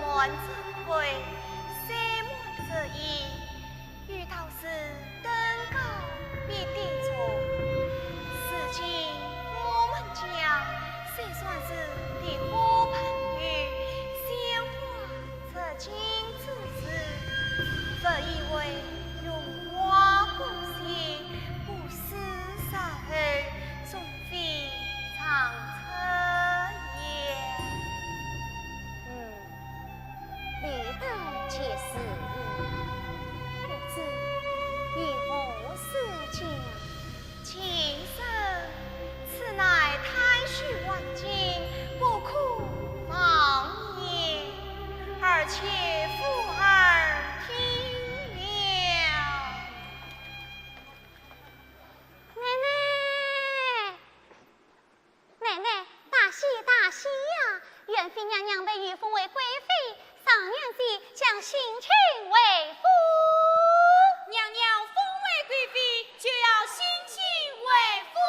满智慧，山满之意，遇到事登高必定错。事情我们讲，谁算是的好朋友，鲜花这金子事，这一位用花不行，不思杀儿，终非长策也。理当且是，不知与何事讲？情深，此乃太虚幻境，不可妄言，而且父儿听了。奶奶，大喜大喜呀！元妃娘娘被御封为贵妃，上元节将新亲为夫。娘娘封为贵妃，就要新亲为夫了。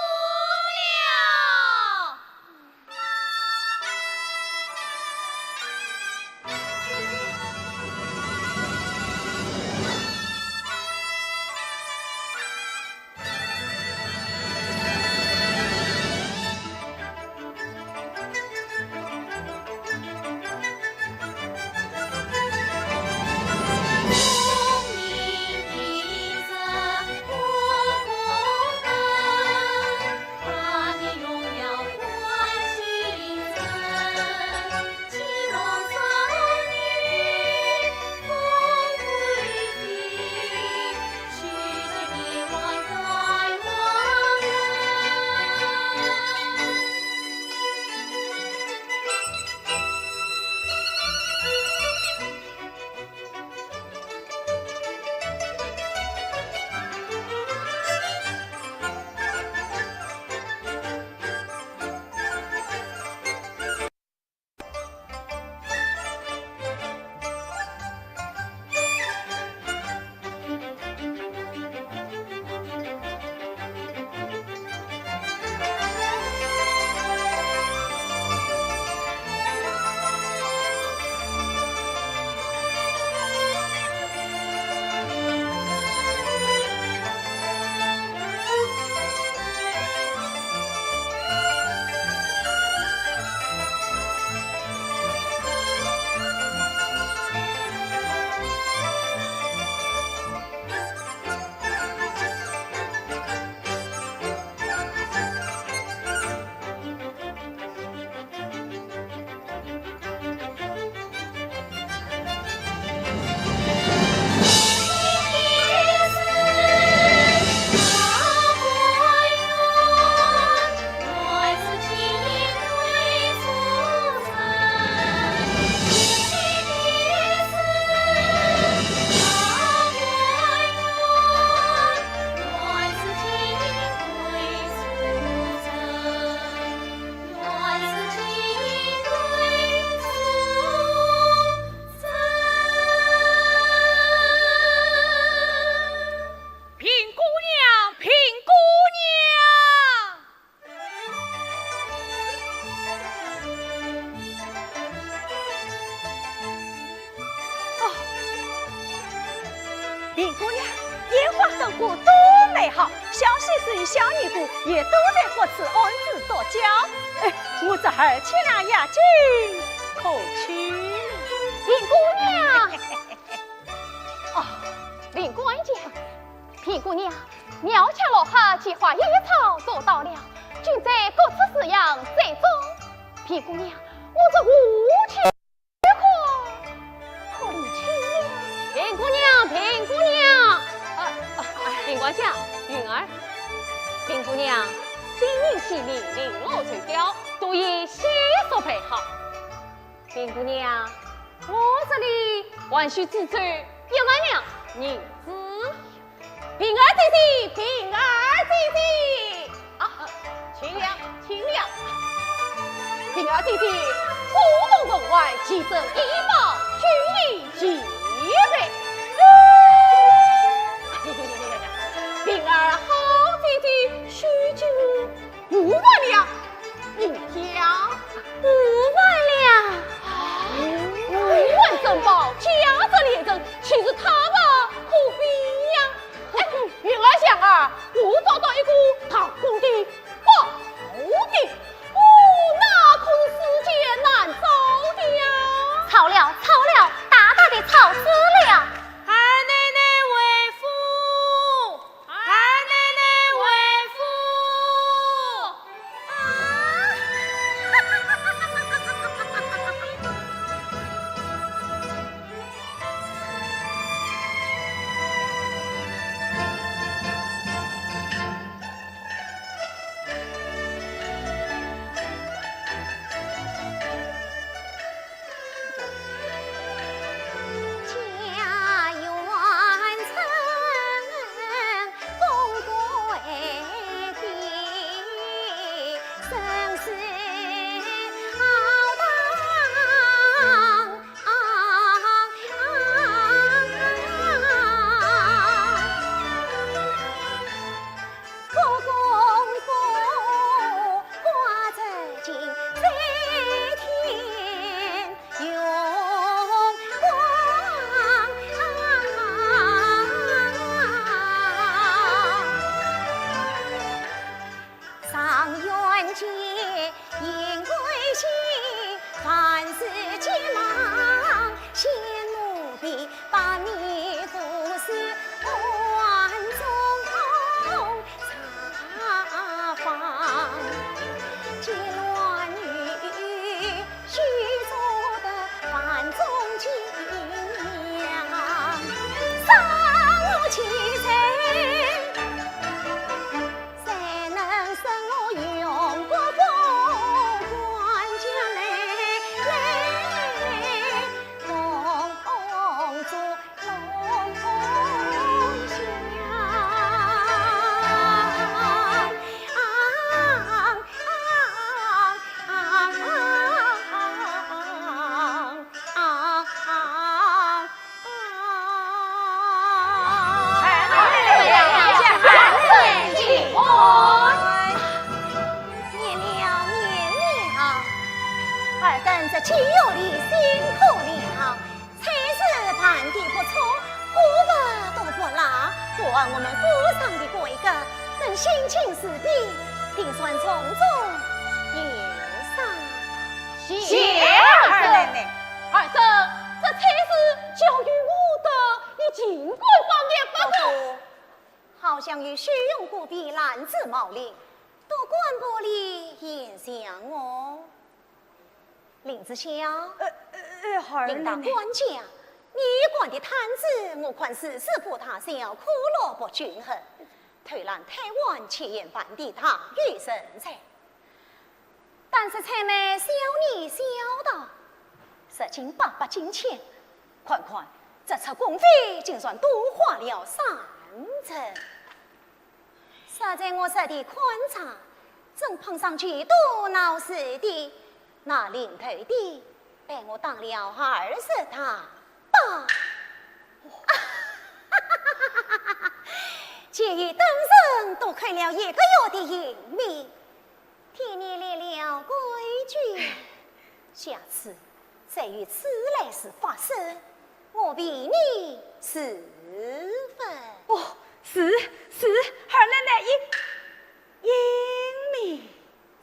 林姑娘，烟花生活多美好，小媳妇与小尼姑也都在各自安置多交。我这儿前两牙金可取。林姑娘，哦，林官家，皮姑娘，苗强落下计划野草做到了，均在各自饲养最终。皮姑娘，我这无情可领情了。平姑娘，平姑娘，林官家，云儿，平姑娘，今日喜命令老垂钓，都以喜所配好。平姑娘，我这里还需自尊有俺娘银子。平儿姐姐，平儿姐姐，请了，请了。平儿姐姐，不动门外，齐赠一宝，举礼几杯。平儿好姐姐，许久5万两，银条5万两，5万这既有你辛苦了，才是盘地不错，胡不都不拉，不按我们府上的规格，等心情时比，定算从中有赏。谢二奶奶，二婶，这差事交与我的，你尽管方便不可。好像与虚荣不比男子茂林，都管不里影响我。林子祥，二领导奶奶，管家，你管的摊子，我看事事不他小，苦乐不均衡，推揽太晚，切言半地他与生财。但是才妹小你小道，10斤800斤钱，看看这车工费，竟算多花了3成。实在我设的观察，正碰上去多闹事的，那领头的被我当了20他吧。介于单身多亏了1个月的银米，替你立了规矩。下次再与此类事发生，我比你10分。哦，是，二奶奶英明。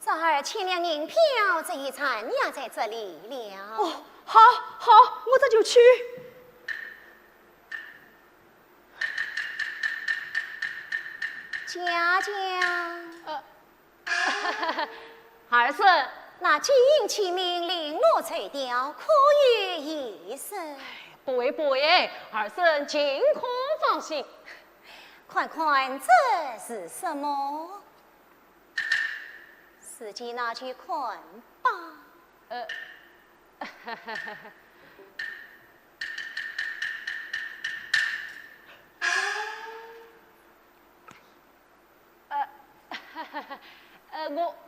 这儿千两银票，这一餐也在这里了。哦，好，我这就去。家家，二婶，那金银器皿零落垂钓，可与一生。不会，二婶尽可放心。看看这是什么？司机拿去看吧。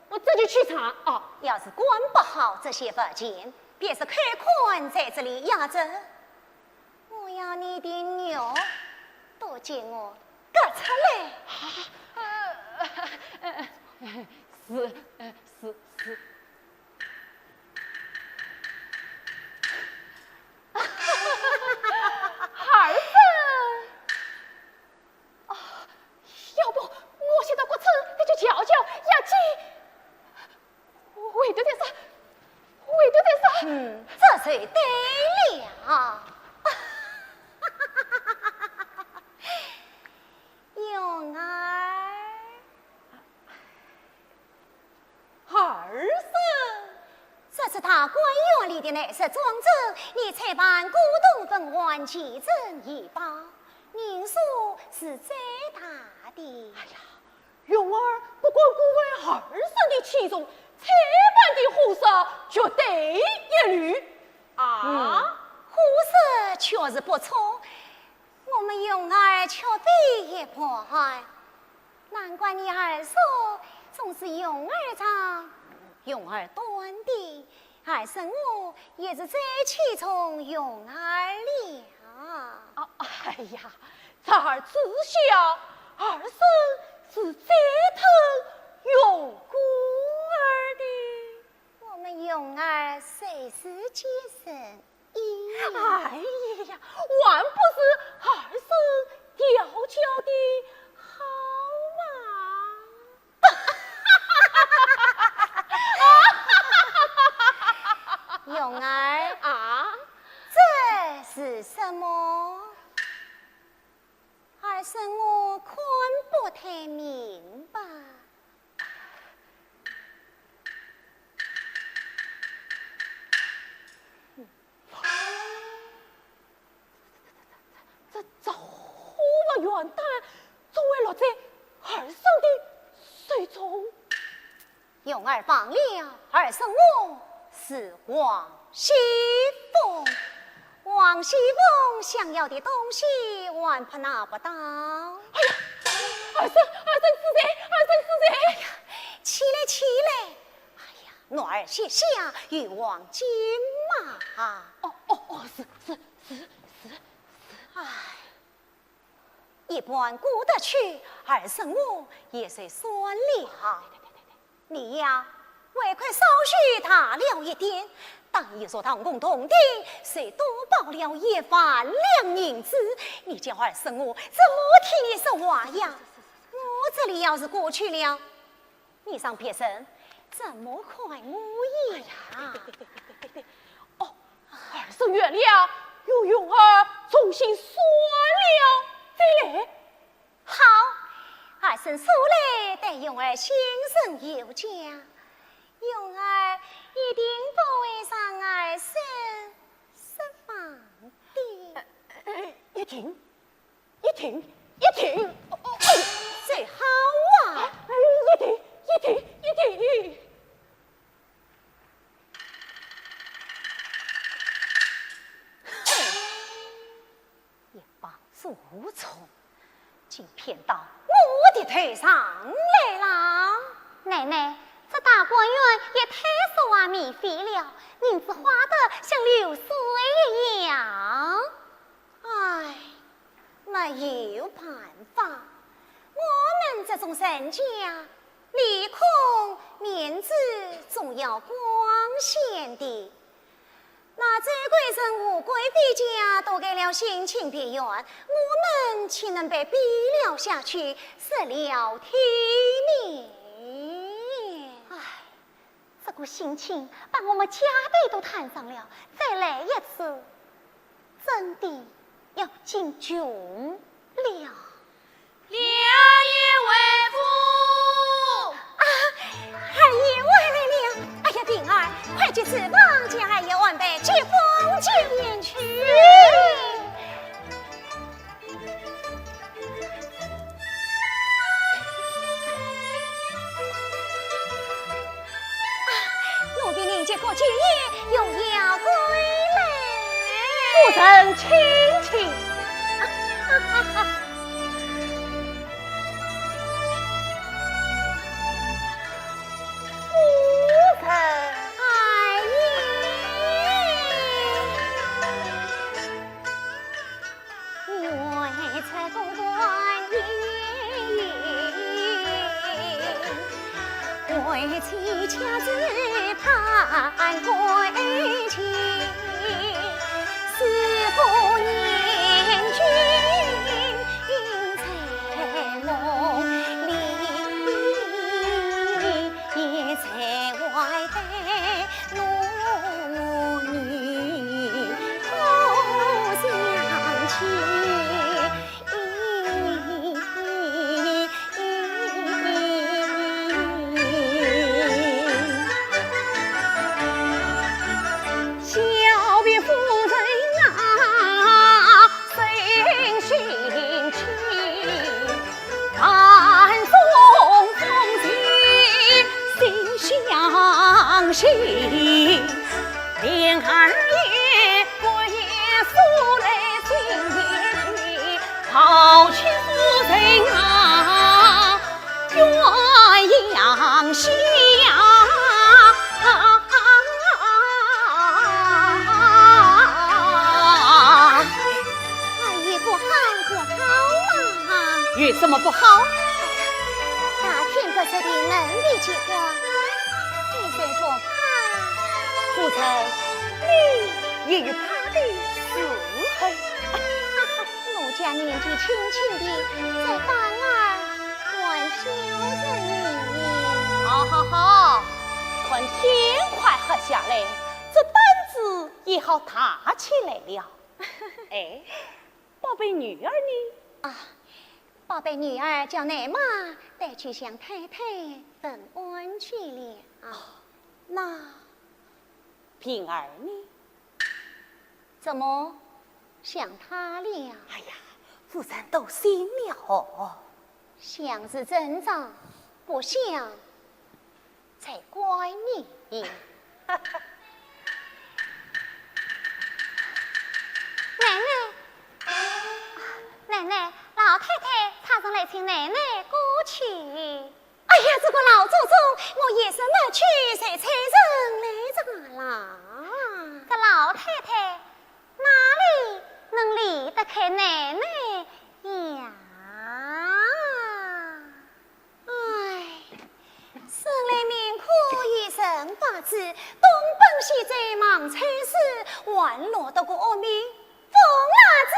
我这就去查哦。要是管不好这些物件，别是开款在这里压着。我要你的牛，都借我割出来。是。二婶，要不我现在过去，你就瞧瞧牙鸡，为的点啥？这才对了。勇儿，二婶，这是他官员里的那些庄子，你才办古董分完齐整一包，人数是最大的。哎呀，勇儿不管顾问二婶的器重，才办的货色绝对一律啊。货色确实不错，我们勇儿却非也破坏，难怪你二叔总是勇儿长，勇儿短的，二婶我也是最器重勇儿了。哎呀，咱儿自小，二婶是最疼勇姑儿的。我们勇儿随时接生意。哎呀，万不是二婶调教的好嘛！勇儿，啊，这是什么？二婶我看不太明白。这早我元旦作为落在二婶的手中。勇儿放了，二婶我是王熙凤。王熙凤想要的东西，还怕拿不到。哎呀，二婶是谁？起来！哎呀，诺儿谢下与王金马。是。唉，一般过得去，二婶我也算算了。你呀，为快稍许他了一点，当一说堂共同听，谁多报了一番两银子，你叫儿生我怎么听你说话呀？我这里要是过去了，你上别生怎么快我呀？哦，儿孙原谅，有勇儿重新算了再来。好，儿孙说来待勇儿心生有加，勇儿一定不会伤儿孙失望的。一停，一停，一停！最好啊！一停，一停，一停！也帮助无从，竟骗到我的头上来了。奶奶，这大观园也太奢华免费了，银子花得像流水一样。唉，没有办法，我们这种人家，理空面子总要光鲜的。那这贵人物贵妃家都给了心情别院，我们岂能被逼了下去，失了体面？唉，这股心情把我们家底都摊上了，再来一次，真的要进军了。两爷为父。二爷我来了！哎呀，平儿，快去厨房将二爷安排去风景园去。奴婢宁接过酒宴，又要归来。夫人请请。为妻恰子盼归期，似乎年君才浓里，在外待奴女好相亲。令二爷过夜宿来心也去，抛弃夫人啊，鸳鸯戏二爷不好啊！有什么不好？大天不识的能力结果，你虽不怕。夫人，你也有怕的时候。奴家年纪轻轻的，在反而还孝着你。好好好，看天快黑下来，这担子也好抬起来了。哎，宝贝女儿呢？宝贝女儿叫奶妈带去向太太问安去了啊。那平儿呢？怎么想她了？哎呀，夫人都醒了哦。想是正常，不想才怪你。奶奶，老太太差上来请奶奶过去。哎呀，这个老祖宗，我也是没去，谁才人来着啦？这老太太哪里能离得开奶奶呀？哎，生来命苦，一生八字，东奔喜在忙差事，玩乐得个恶名，疯伢子！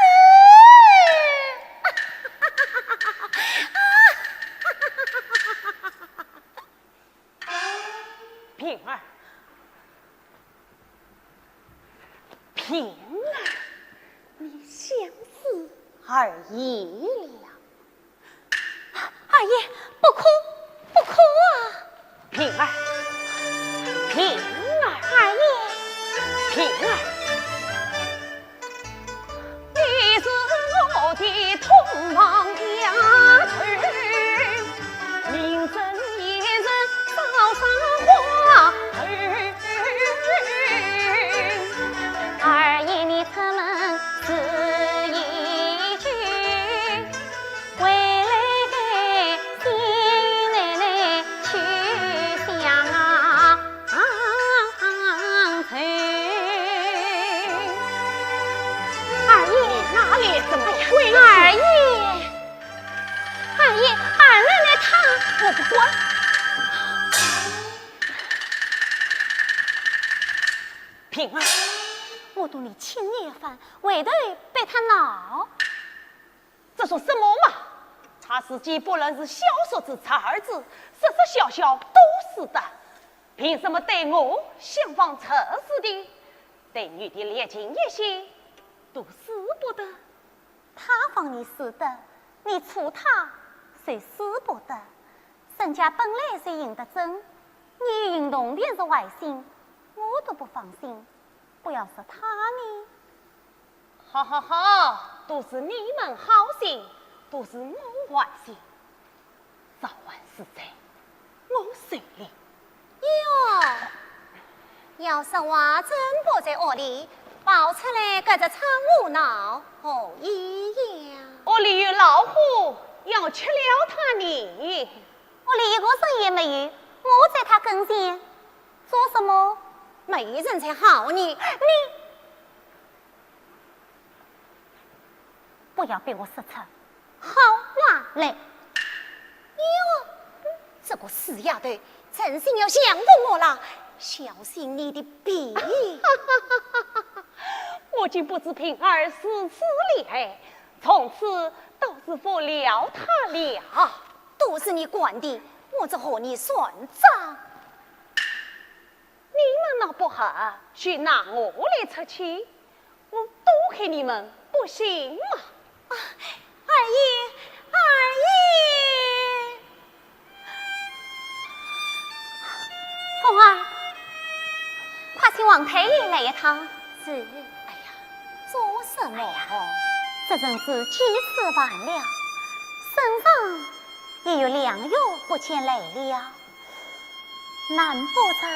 平儿，平儿，你想死二姨了。二爷，不哭，不哭啊！平儿，平儿，二爷，平儿，你是我的同房丫头，名正言顺，少撒花儿。二爷你出门是一句，回来给新奶奶去相陪。二爷哪里这么会？二爷，二爷，二奶奶她我不管。平儿，我赌你轻年犯，为头被他闹。这说什么嘛？查司机不论是小说子、查儿子，实实小小都是的，凭什么对我相放测试的？对女的烈情一些，都使不得。他放你死的，你处他谁死不得？人家本来是赢得真，你运动便是坏心，我都不放心。不要说他呢，好好好，都是你们好心，都是我坏心。早晚是谁？我谁哩？哟，要是我真不在屋里，跑出来跟着唱舞闹，好一样。屋里有老虎，要吃了它呢。我连一个声也没有，我在他跟前做什么？没人才好你不要被我说出好话来！哟，这个死丫头，真心要想过我了，小心你的鼻！我竟不知平儿是此厉害，从此都是不了他了。都是你管的，我只和你算账。你们那不好，去拿我来出气，我躲开你们不行吗？二爷，二爷，凤儿，快请王太医来一趟。是，哎呀，做什么？这真是几次晚了，身上也有2月不见来了，难不成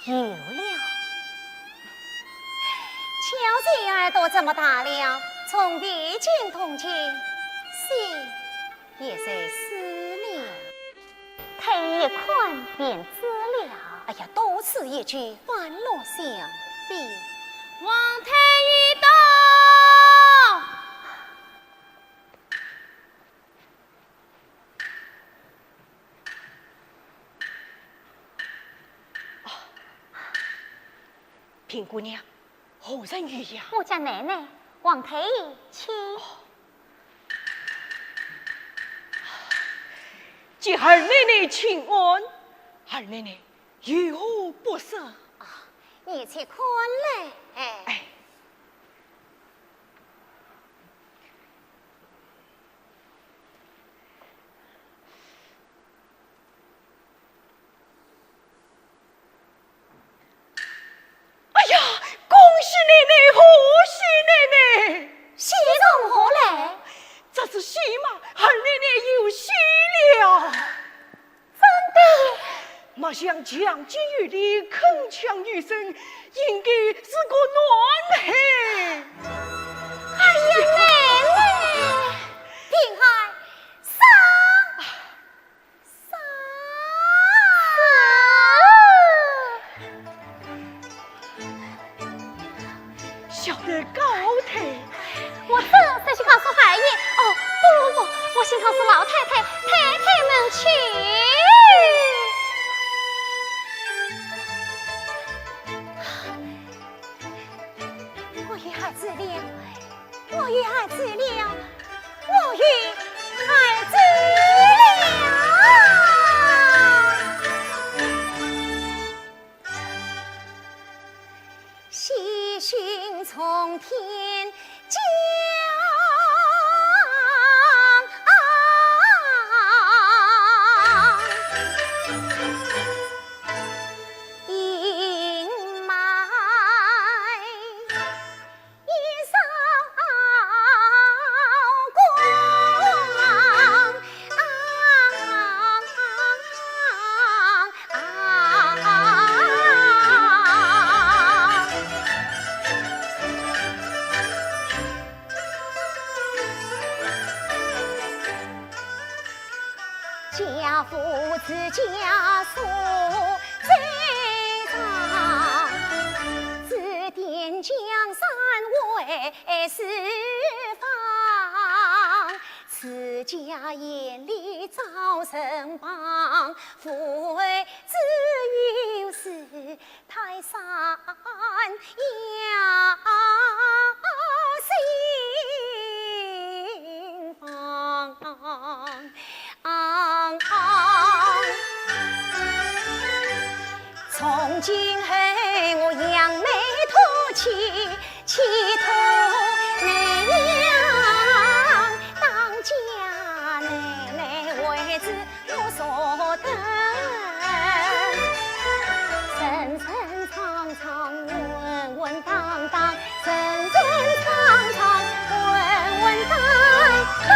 有了？小姐儿都这么大了，从别见同情，心也在思了。太医一看便知了。哎呀，多此一举，反落相逼。王太医到。平姑娘，何人与呀？我家奶奶王太医请。借二奶奶请安，二奶奶有何不舍？你去看来，哎，哎呀，恭喜奶奶，贺喜奶奶！喜从何来？这是喜嘛，二奶奶有喜了。真的？莫想将计于理，铿锵有声，应该是个暖孩。哎呀，奶奶，平儿，小的高抬，我这是告诉二爷。哦，不，我先告诉老太太、太太们去。子了，我与儿子了，我与儿子了。喜讯从天降。家父子家属最长，指点江山为四方。此家眼里招身帮，父为子有事泰山要心房。从今后我扬眉吐气，企图媚娘当家奶奶为子我所得，深深长长稳稳当当，深深长长稳稳当当。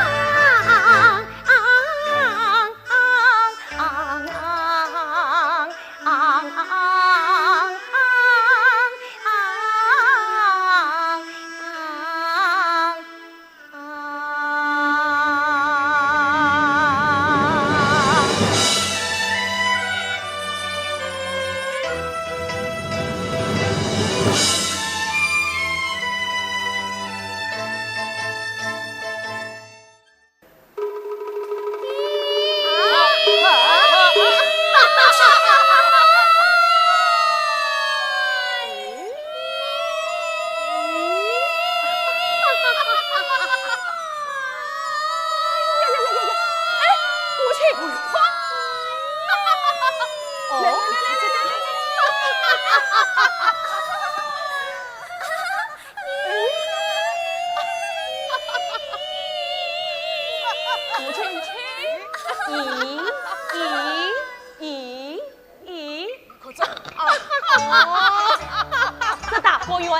这大佛原藏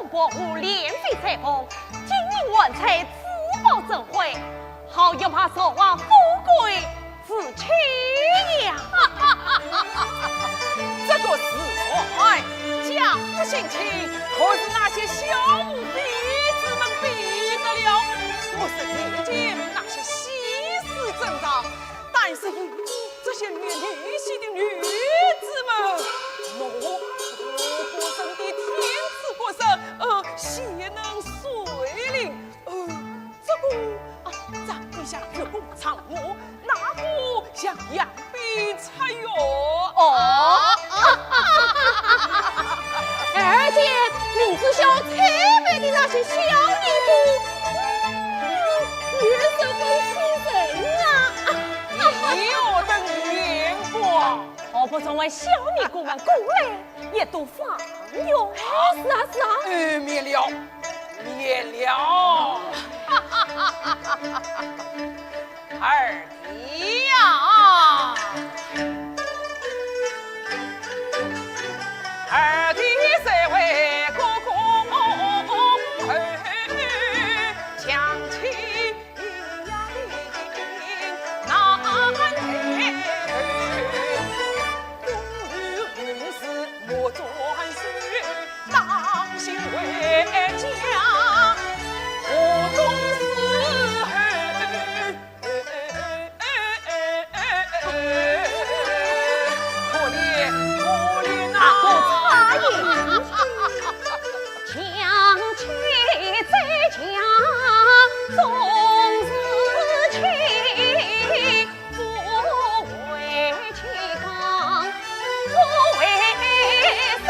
龙国无连飞彩虹，今日万才自报正会，好又怕守望富贵自取呀！这个时代家父性情，可是那些小婢子们比得了？我是眼见那些西施挣扎，但是因这些女逆袭的女子们，我国生的天子国生，岂能遂领？这个长得像月宫嫦娥，那个像杨碧彩哟。而且林子小才美的那些小女仆，原是风情人啊！有等眼光，何不成为小尼姑们过来，也都放哟？是啊是啊，免了，免了。二弟呀，二弟这位哥哥强气呀难耐，公女事莫转虚，当心为家。我总是可怜可怜啊！强气在家，总是气，不为其刚，不为谁。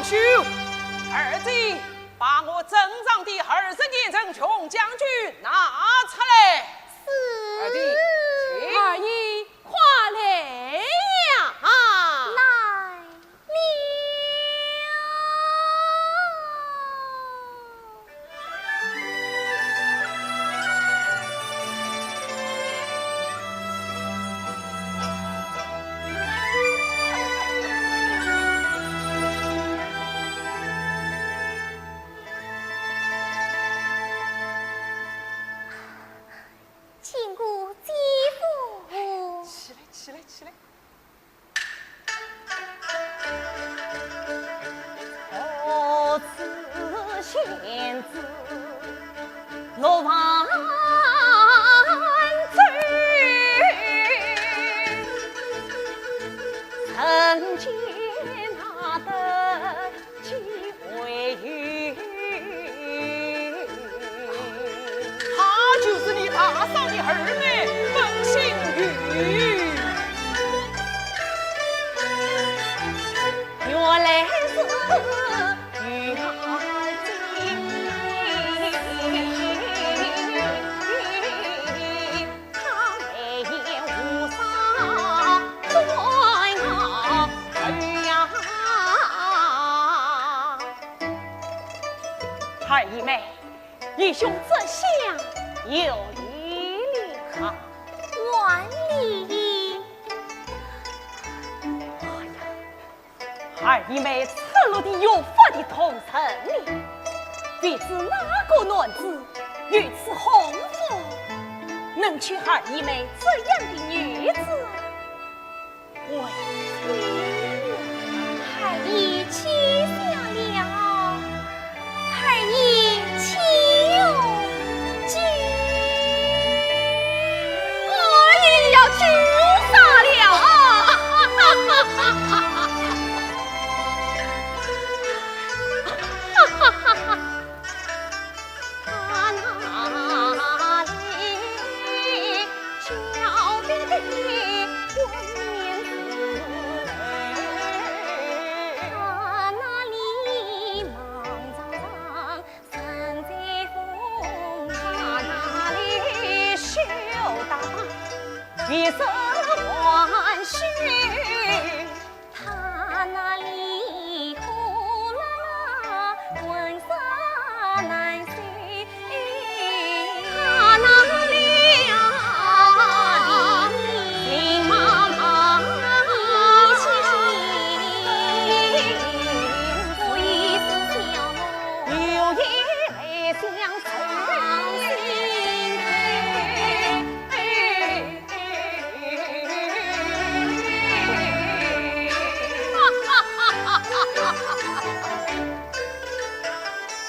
秀，二弟把我镇上的20年城穷将军拿出来。是。二弟，请二姨快来呀！来了。千古继父。起来，起来，起来！我此仙子，落万罪，曾见他的几回云。她就是你大嫂的二妹孟馨玉。原来是玉儿精，她眉眼无上对我儿呀。二姨妹，义兄这厢有礼了。万里。二姨妹赤裸的有法的同城里，未知哪个男子如此红福，能娶二姨妹这样的女子？为二姨气下了，二姨岂有惧？二姨要去杀了！他那里娇滴滴温面子，他那里忙张张身在风，他那里羞答答一身万绪，他那里呼啦啦浑身难睡，他那里呀心妈妈不一丝小梦有一泪相伤心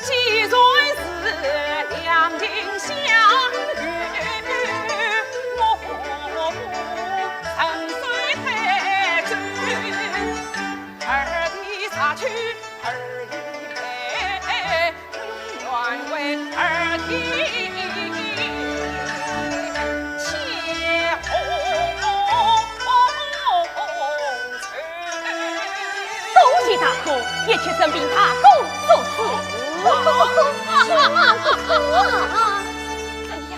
既然是两情相悦，我不沉水太久。二弟杀去二姨妹，愿为二弟切红尘。恭喜大哥，也去生病他公做事。哎呀，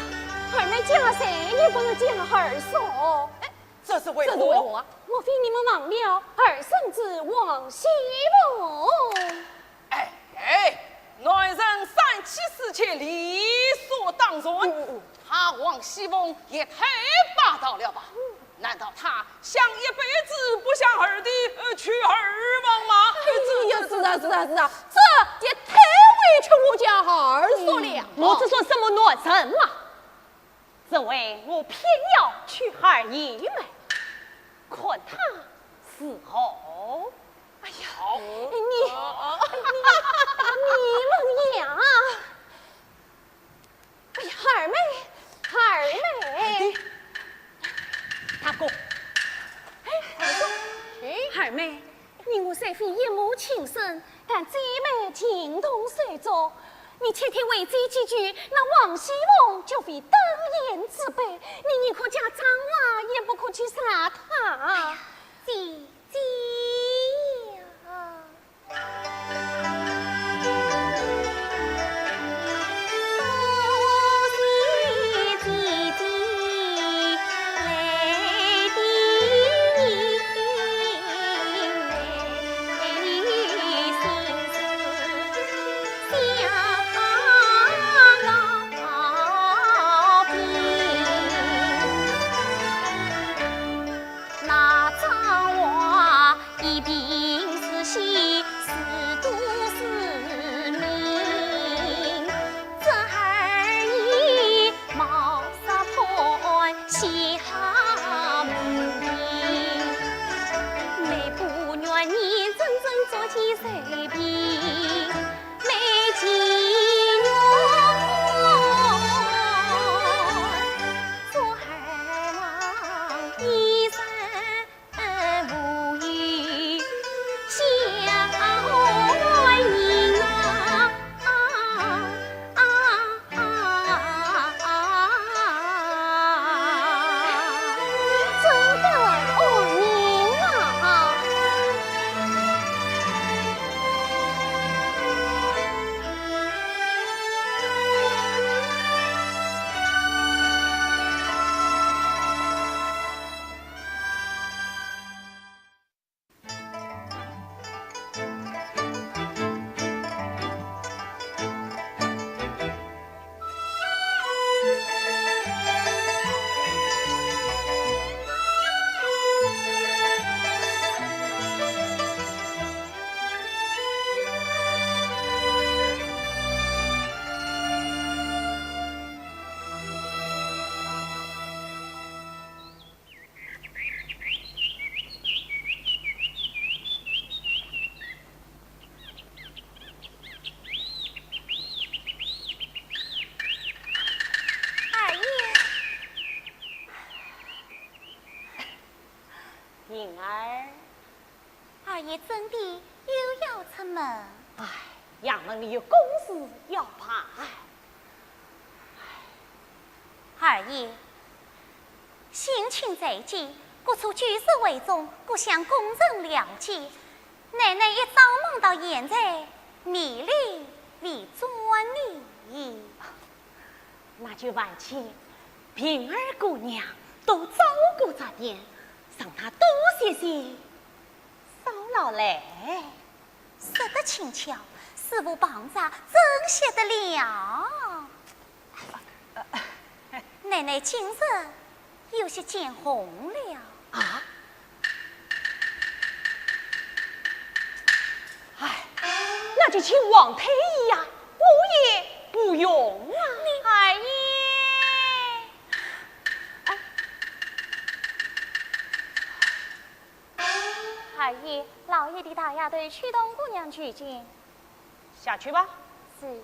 二妹嫁谁也不能嫁二嫂。这是为这是为何？莫非你们忘了二圣子王熙凤？哎，男人三妻四妾理所当然。他王熙凤也太霸道了吧？难道他想一辈子不向二弟娶二王吗？哎呀，是啊，这也太委屈我家二嫂了。我只说什么男人嘛？这位我偏要娶二姨妹，看他伺候。哎呀，你冷眼啊！哎呀，二妹，大哥，二妹，你我虽非一母亲生，但姐妹情同手足。你且听为这几句，那王熙凤就会登言之辈。你可家长娃，也不可去杀他。姐姐呀！门里有公事要办。二爷，心情在即，各处举事为重，各向公人了解。奶奶一早忙到现在，米里为专理。那就万请平儿姑娘多照顾着点，让她多些些少劳累。说得轻巧，师傅帮着真写得了。奶奶今日有些见红了啊！哎，那就请王太医呀，我也不用啊。二爷，二爷，老爷的大丫头驱动姑娘去见。下去吧。是。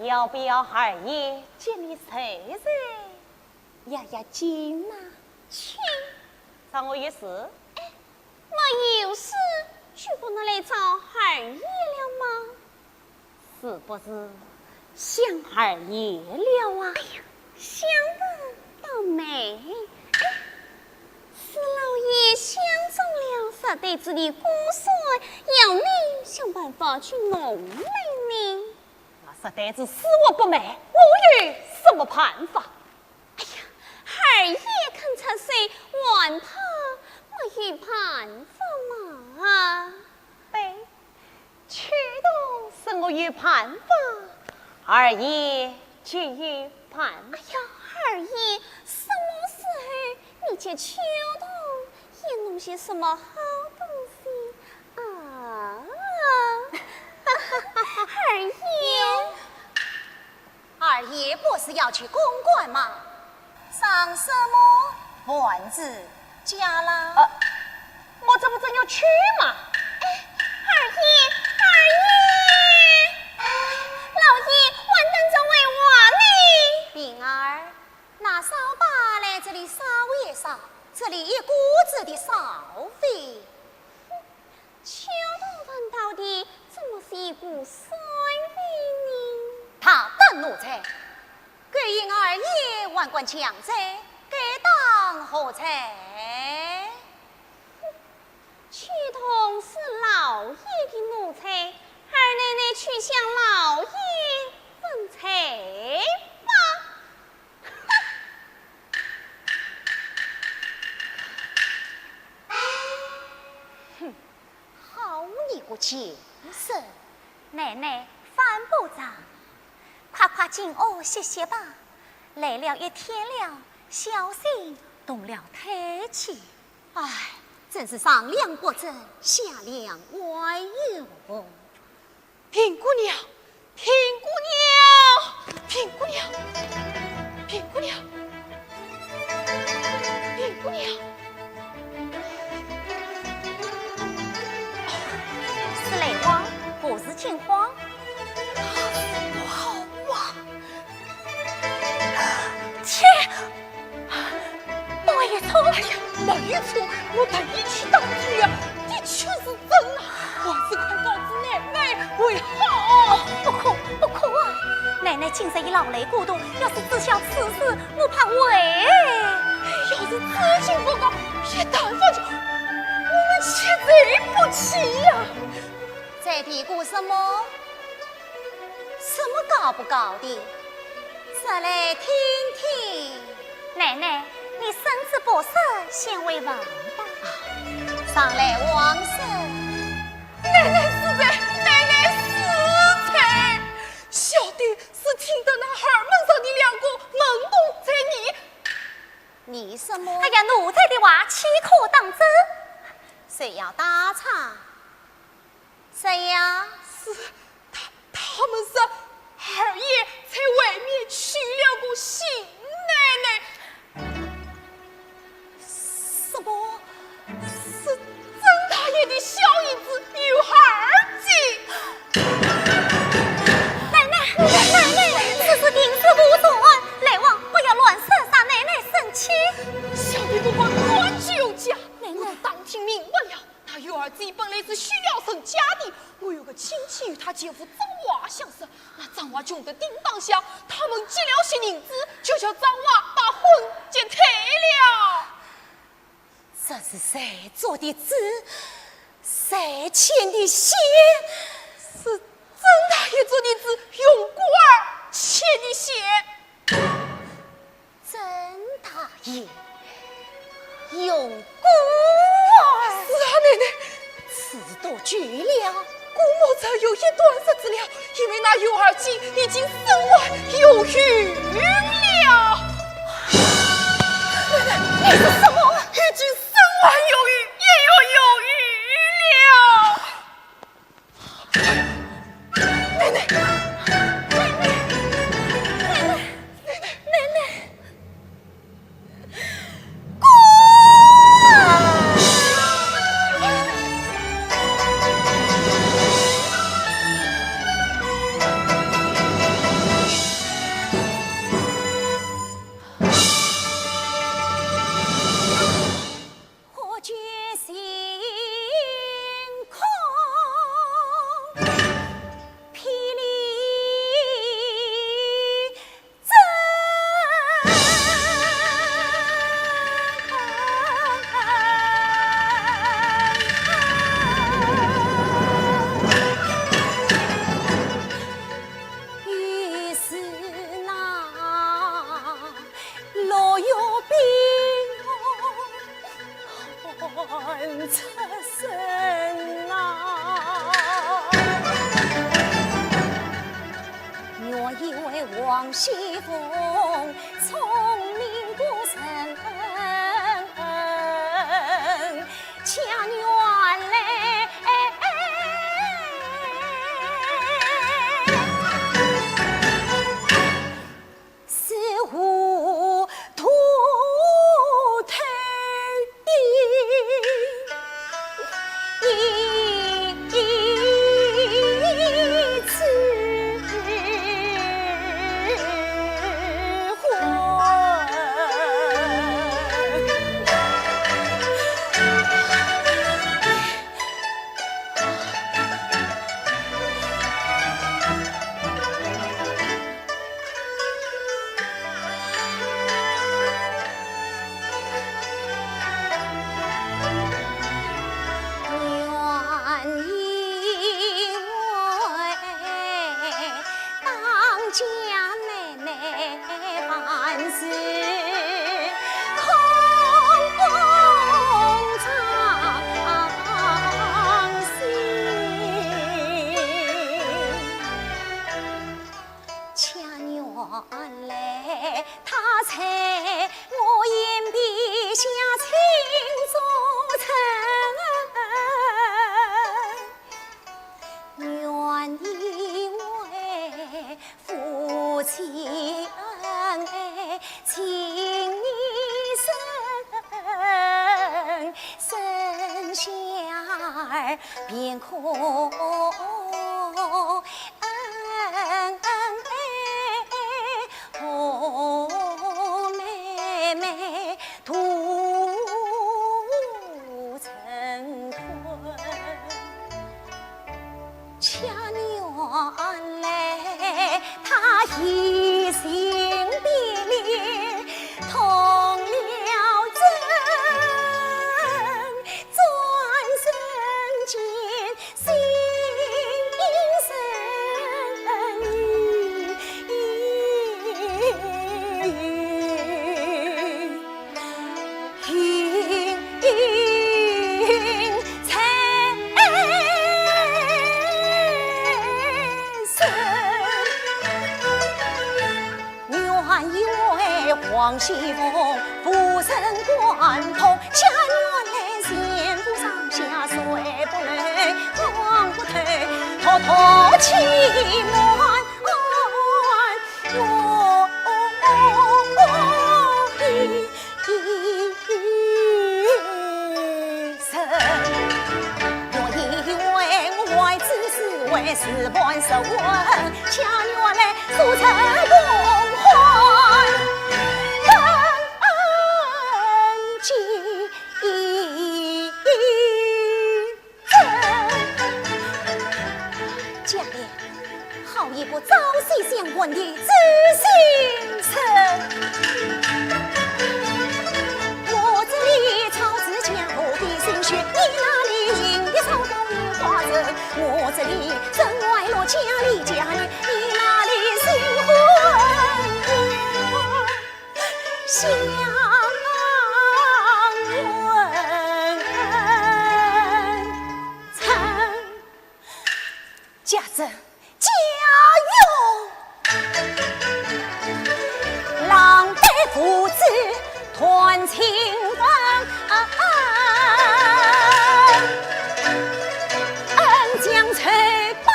要不要二爷见你谁压压惊啊？去，找我有事？我有事，就不能来找二爷了吗？是不是想二爷了啊？哎呀，想得倒美！是老爷相中了沙袋子的骨髓，要你想办法去弄来呢。那实在是死活不卖，我有什么办法？哎呀，二爷肯出水，还怕没有办法嘛？对，驱动是我有办法，二爷就有办法。哎呀，二爷，什么时候你去驱动也弄些什么好东西啊？二爷不是要去公馆吗？上什么丸子家了？我这不正要去吗？二爷，老爷，我等着为我呢。bình儿，拿扫把来这里扫一扫，这里一股子的扫费。秋冬分到底怎么是一股衰费呢？他等奴才，给因二爷万贯强债，该当何才？曲同是老爷的奴才，二奶奶去向老爷分财吧。哼，好你个贱人！奶奶犯不着，快快进屋歇歇吧。来了一天了，小心动了胎气。唉。真是上梁不正下梁歪哟！平姑娘，平姑娘，平姑娘，平姑娘，平姑娘，是泪光，不是惊慌。好啊！切！没有错，哎呀，没有错，我带你去当主呀，的确是真啊！还是快告知奶奶为好。不可不可啊！奶奶今日已劳累过度，要是知晓此事，我怕为。要是知情不告，也担发就我们岂对不起呀！在嘀咕什么？什么搞不搞的？说来听听。奶奶。你身子不适，先为王吧。上来王婶，奶奶死在，奶奶死在，小弟是听得那二门上的两个门洞在你什么？哎呀，奴才的话岂可当真？谁要打岔？谁呀？是他们是二爷在外面去了。他们结了些银子，就叫张娃把婚结退了。这是谁做的字？谁签的信？是曾大爷做的字，用官儿签的信。曾大爷用官儿。是啊，奶奶。此都绝了。姑母这有一段日子了，因为那幼儿姬已经身外有孕了。奶奶，你是什么？已经身外有孕，也要有孕了。奶奶，王熙凤聪明过人，恰原来似乎秃头便可哦妹妹土成坤，恰原来他一心别离同了王熙凤不胜关痛，恰原来贤妇上下睡不累，光不退，偷偷欺瞒为事半受温，恰原来素成共欢，登记家里好一个朝夕相关的知相问曾家珍家用，郎带父子团亲房，恩将翠宝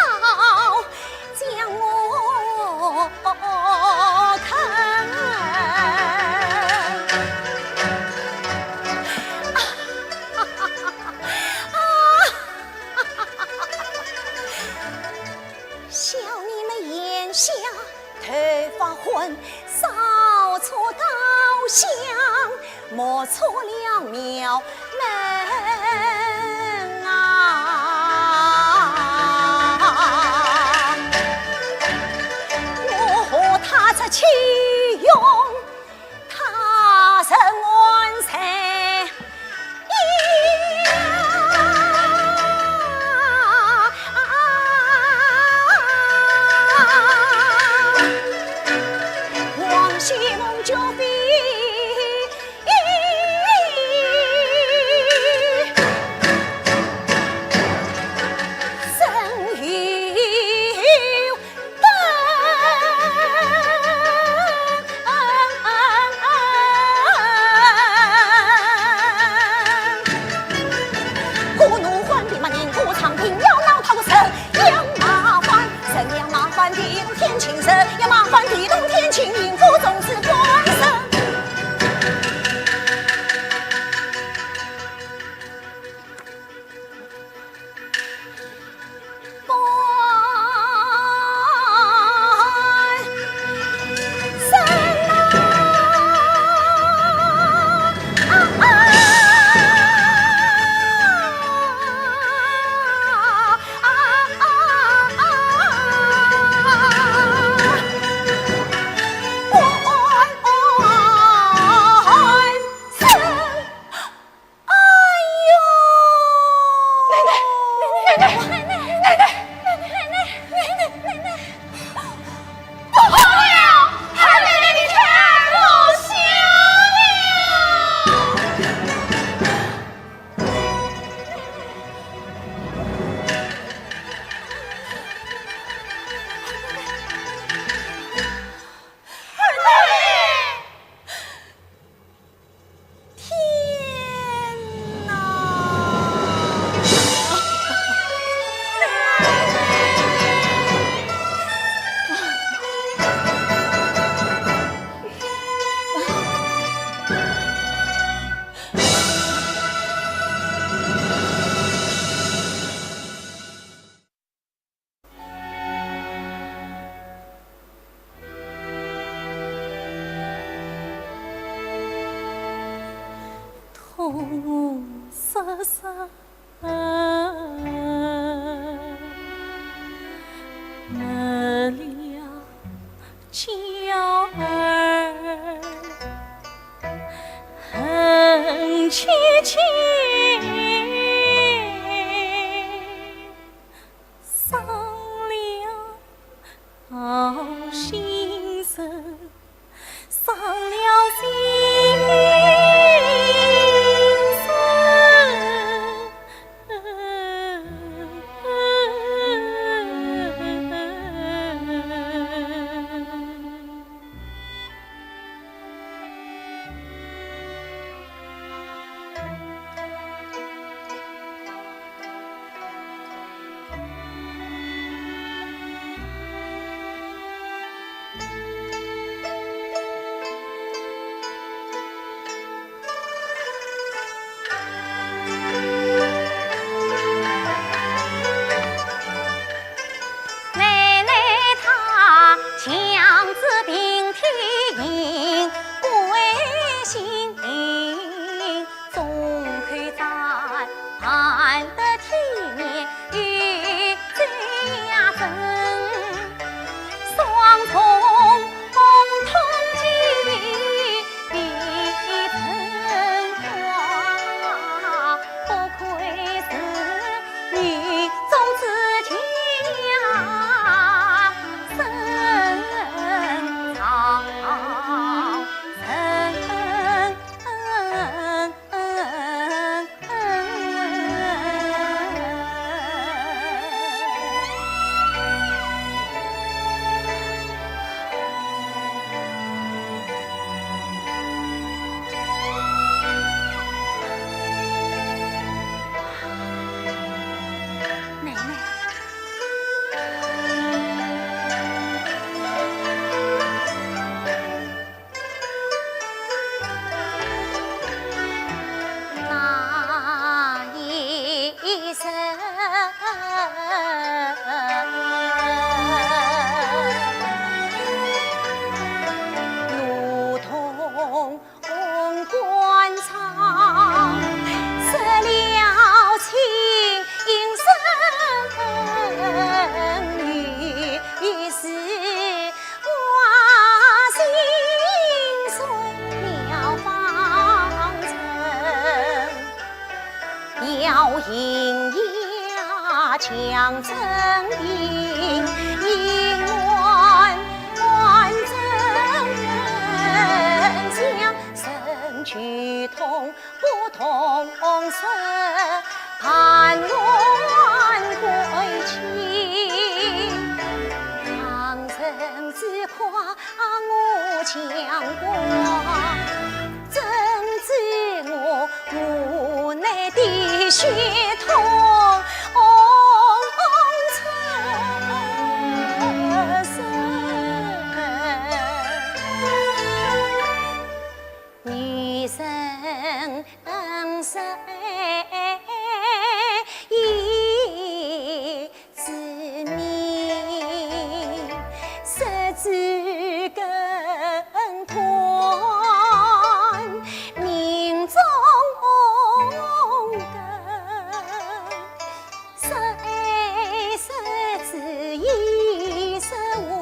将我看。小你们眼下头发昏，扫错高香，莫错了庙门啊！我和他这启用，他是安谁？王熙凤就比生于故怒还地嘛，宁不长平要闹逃生，要麻烦生要麻烦地动天晴生，要麻烦地动天晴，应付总是官生。痛瑟瑟，没了娇儿，恨凄凄，伤了心神，伤了心。将征兵，应万征人将身躯痛不痛色，盼望归期。长城之夸我强挂，怎知我无奈的血统侧身，女生谁一知命，十指更团，命中根，谁知一生问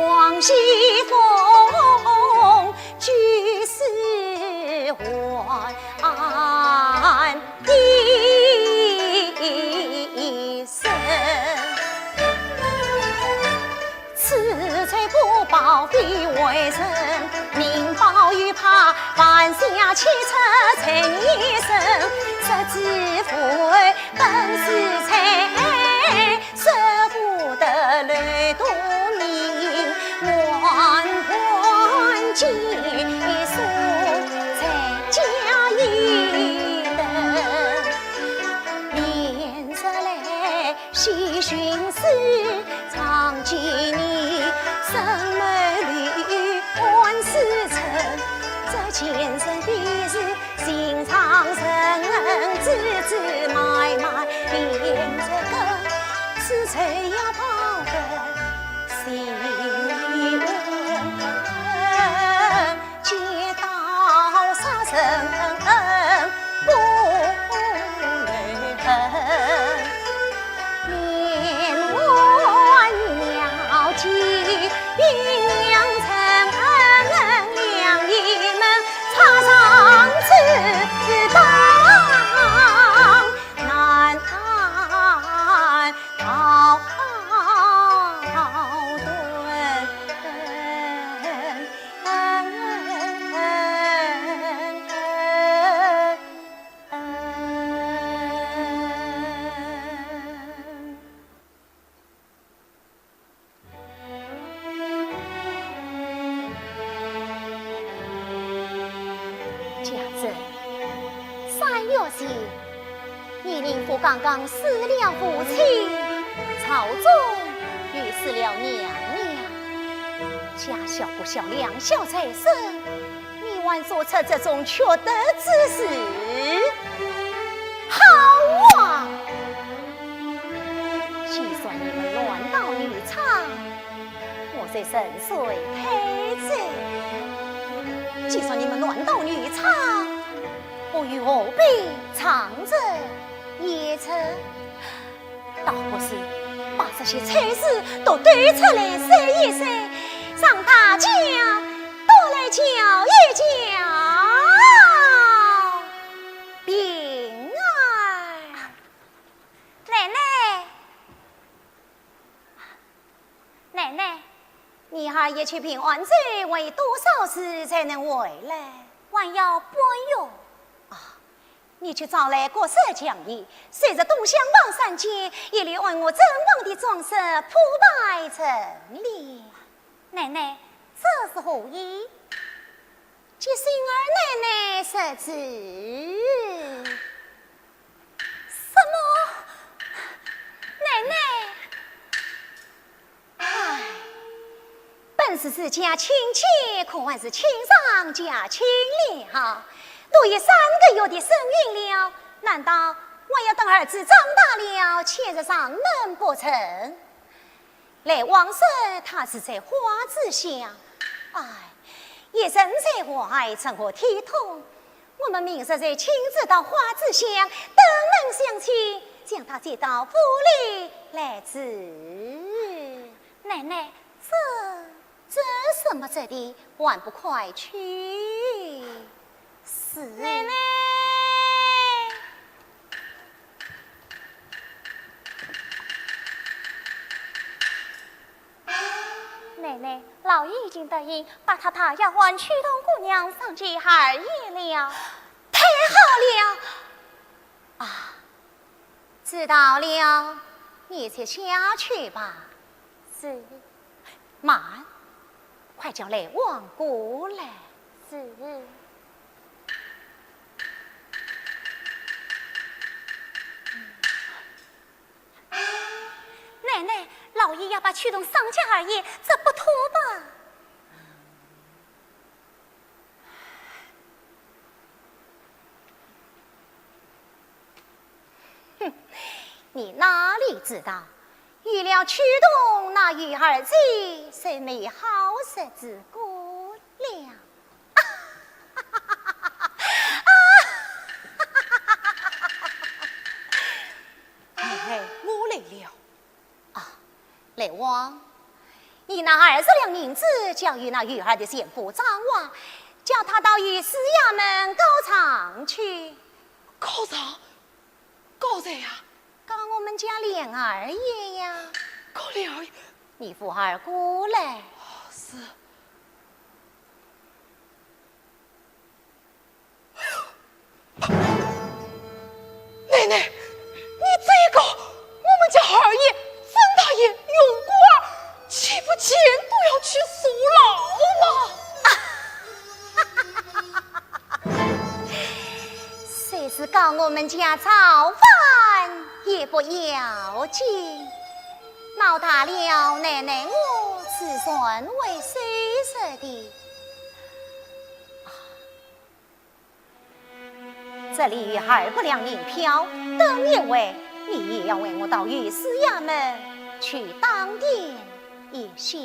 王熙凤，居士还一生。此翠不报非为臣，宁报与怕犯下七策成一生。实知父儿本是才，舍不得泪多命，万贯结束才加一等。连着来细寻思，常记你生儿女欢事成。这前生的事心藏深，枝枝脉脉连着根，是谁要报的心里问，接到杀生不泪痕。连环鸟鸡鸳鸯成两一门，插上翅膀难逃刚刚死了父亲，朝中又死了娘娘，家小不小，两小才生，你还做出这种缺德之事，好啊！就算你们乱到女娼，我在深邃陪着；就算你们乱到女娼，我与何必藏着掖着？倒不是把这些差事都对出来说一说，让大家都来瞧一瞧。bình儿，奶奶，奶奶，你还一去平安镇为多少时才能回来？还要半月。你去找来国色讲义，随着东厢榜三街，一律按我正房的装饰铺摆成礼。奶奶，这是何意？即星儿奶奶设置。什么？奶奶？唉，本是家亲戚，可还是亲上加亲了。都已3个月的身孕了，难道我要等儿子长大了牵着上门不成？来往时他是在花子乡，哎，也人才和蔼，成何体统？我们明日再亲自到花子乡登门相亲，将他接到府里来治。奶奶，这什么这的，还不快去？是奶奶。奶，老爷已经答应把他丫鬟驱动姑娘上街二夜了。太好了！啊，知道了，你且下去吧。是。慢，快叫雷王过来。是。奶奶，老爷要把驱动上街二夜，这不妥吧？哼，你哪里知道？预料驱动那鱼儿子，是没好日子过了。我来了。雷王，你拿20两银子交与那玉儿的先夫张王，叫他到御史衙门告状去。告状？告谁呀？告我们家莲二爷呀。告莲二爷？你扶儿过来。是。奶奶，你这个我们家二爷曾大爷用过，岂不见都要去坐牢吗？谁是告我们家造反也不要紧，闹大了奶奶我自算为谁舍的。这里2两银票，等因为你也要为我到御史衙门去当殿一下。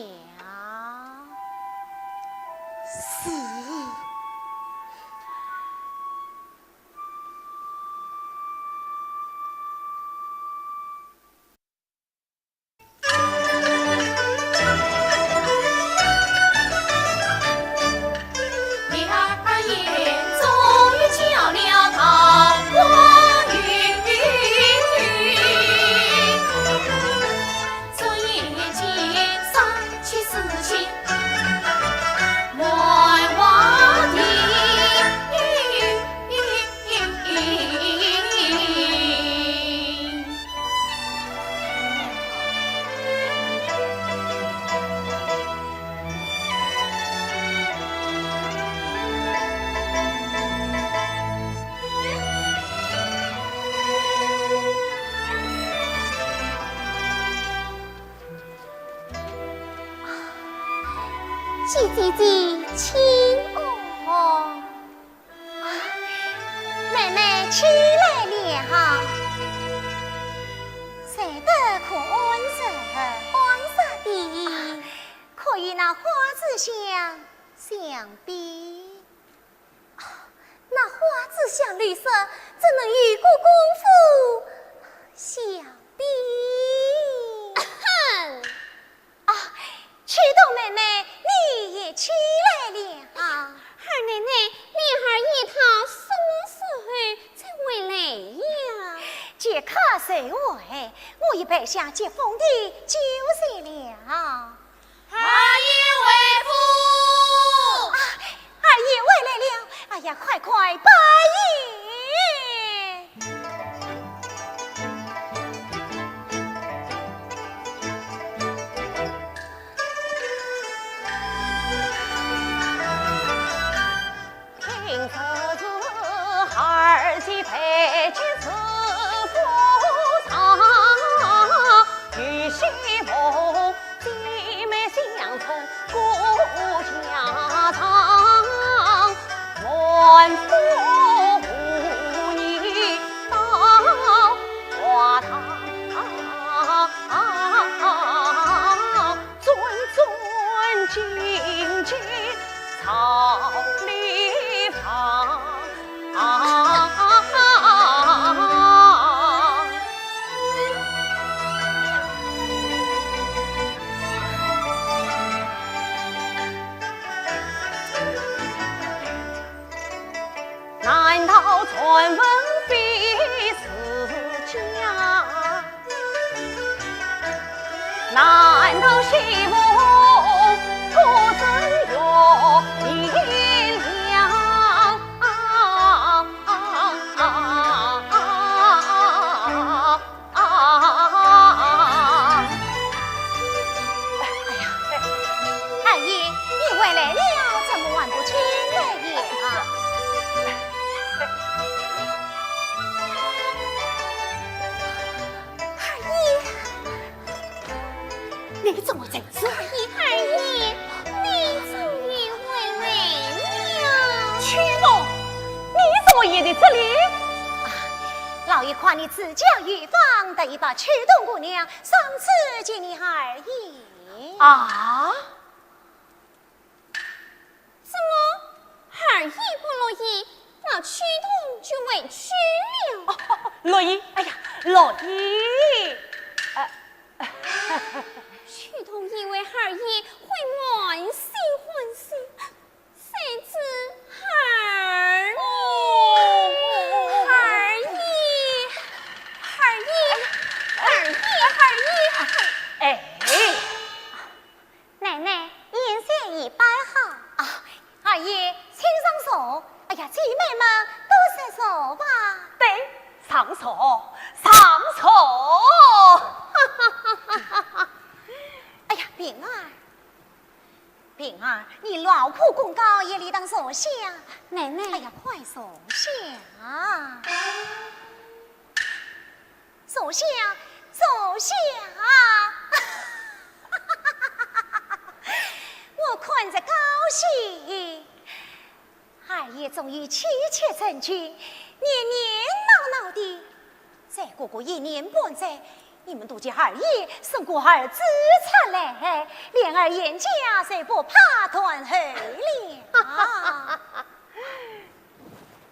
是。叽亲哦，妹妹起来了，谁得可安色的？可与那花子相比，那花子像绿色，怎能与故功夫相比？驱动妹妹，你也起来了。二奶奶，莲儿一趟送死才回来呀。这可谁为？我已摆下接风的酒菜了。二爷为父。二爷回来了，哎呀，快快拜宴。陪君子夫上，与媳妇姐妹相称顾家常，万福护你到花堂，尊敬敬草里房。难道传闻非是假？难道媳妇老爷的这里。老爷夸你自家御房的一把曲动姑娘，上次见你而已。啊？怎么二姨不乐意，那曲动就委屈了？乐意，哎呀，乐意。曲动以为二姨会满心欢喜，谁知二姨，哎，奶奶颜色已摆好啊，二爷请上手。哎呀，姐妹们都上手吧。对，上手，上手。哎呀，平儿，平儿，你老仆公告也理当坐下。奶奶，哎呀，快坐下，坐下，坐下。我看着高兴，二爷终于妻妾成群，年年闹闹的，再过个1年半载，你们都叫二爷生过儿子出来，连儿眼家谁不怕团后了？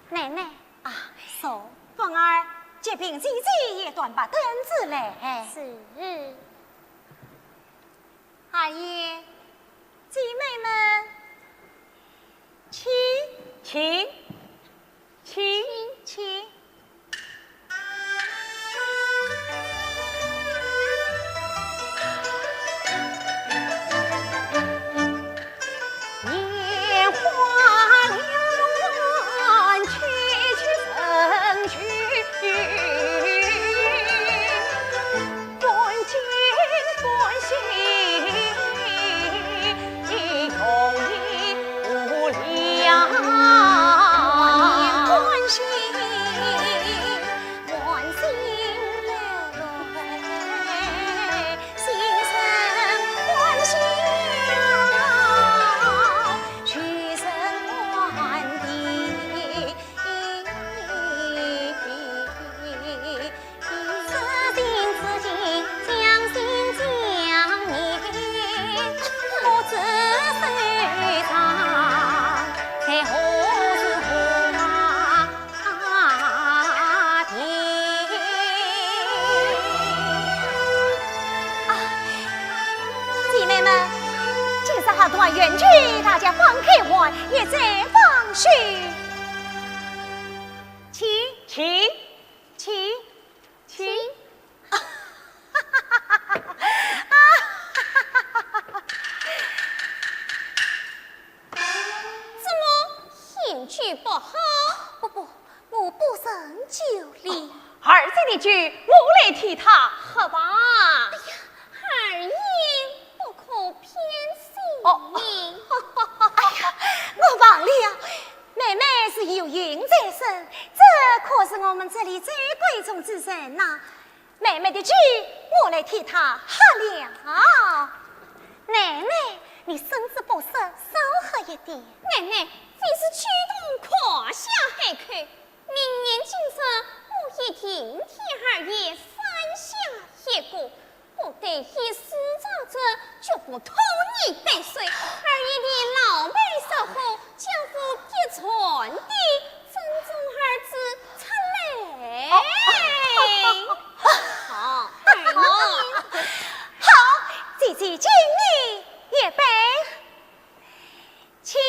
奶奶啊，说凤儿，这瓶姐姐也端把灯子来。是。二爷，姐妹们，请请。烟花两曲曲成曲，关键关心，容易不良。关心，关心了，心生欢喜啊，曲生欢喜。此心此境，将心将念，不知谁藏，在何时何姐妹们，今日好团圆聚，大家放开玩，也再放许。请。怎么兴趣不好？不，我不胜酒力。儿子的句，我来替他喝吧。二爷不可偏心。我忘了，妹妹是有孕在身，这可是我们这里最贵重之人呐。妹妹的酒，我来替她喝了。奶奶，你身子不适，少喝一点。奶奶，非是曲动胯下海口，明年今日我一定替二爷三下一过，不得一私造者，绝不拖泥带水。二爷的老辈守候，将夫一传的珍重儿子出来。好，二爷。好，姐姐敬你一杯，请。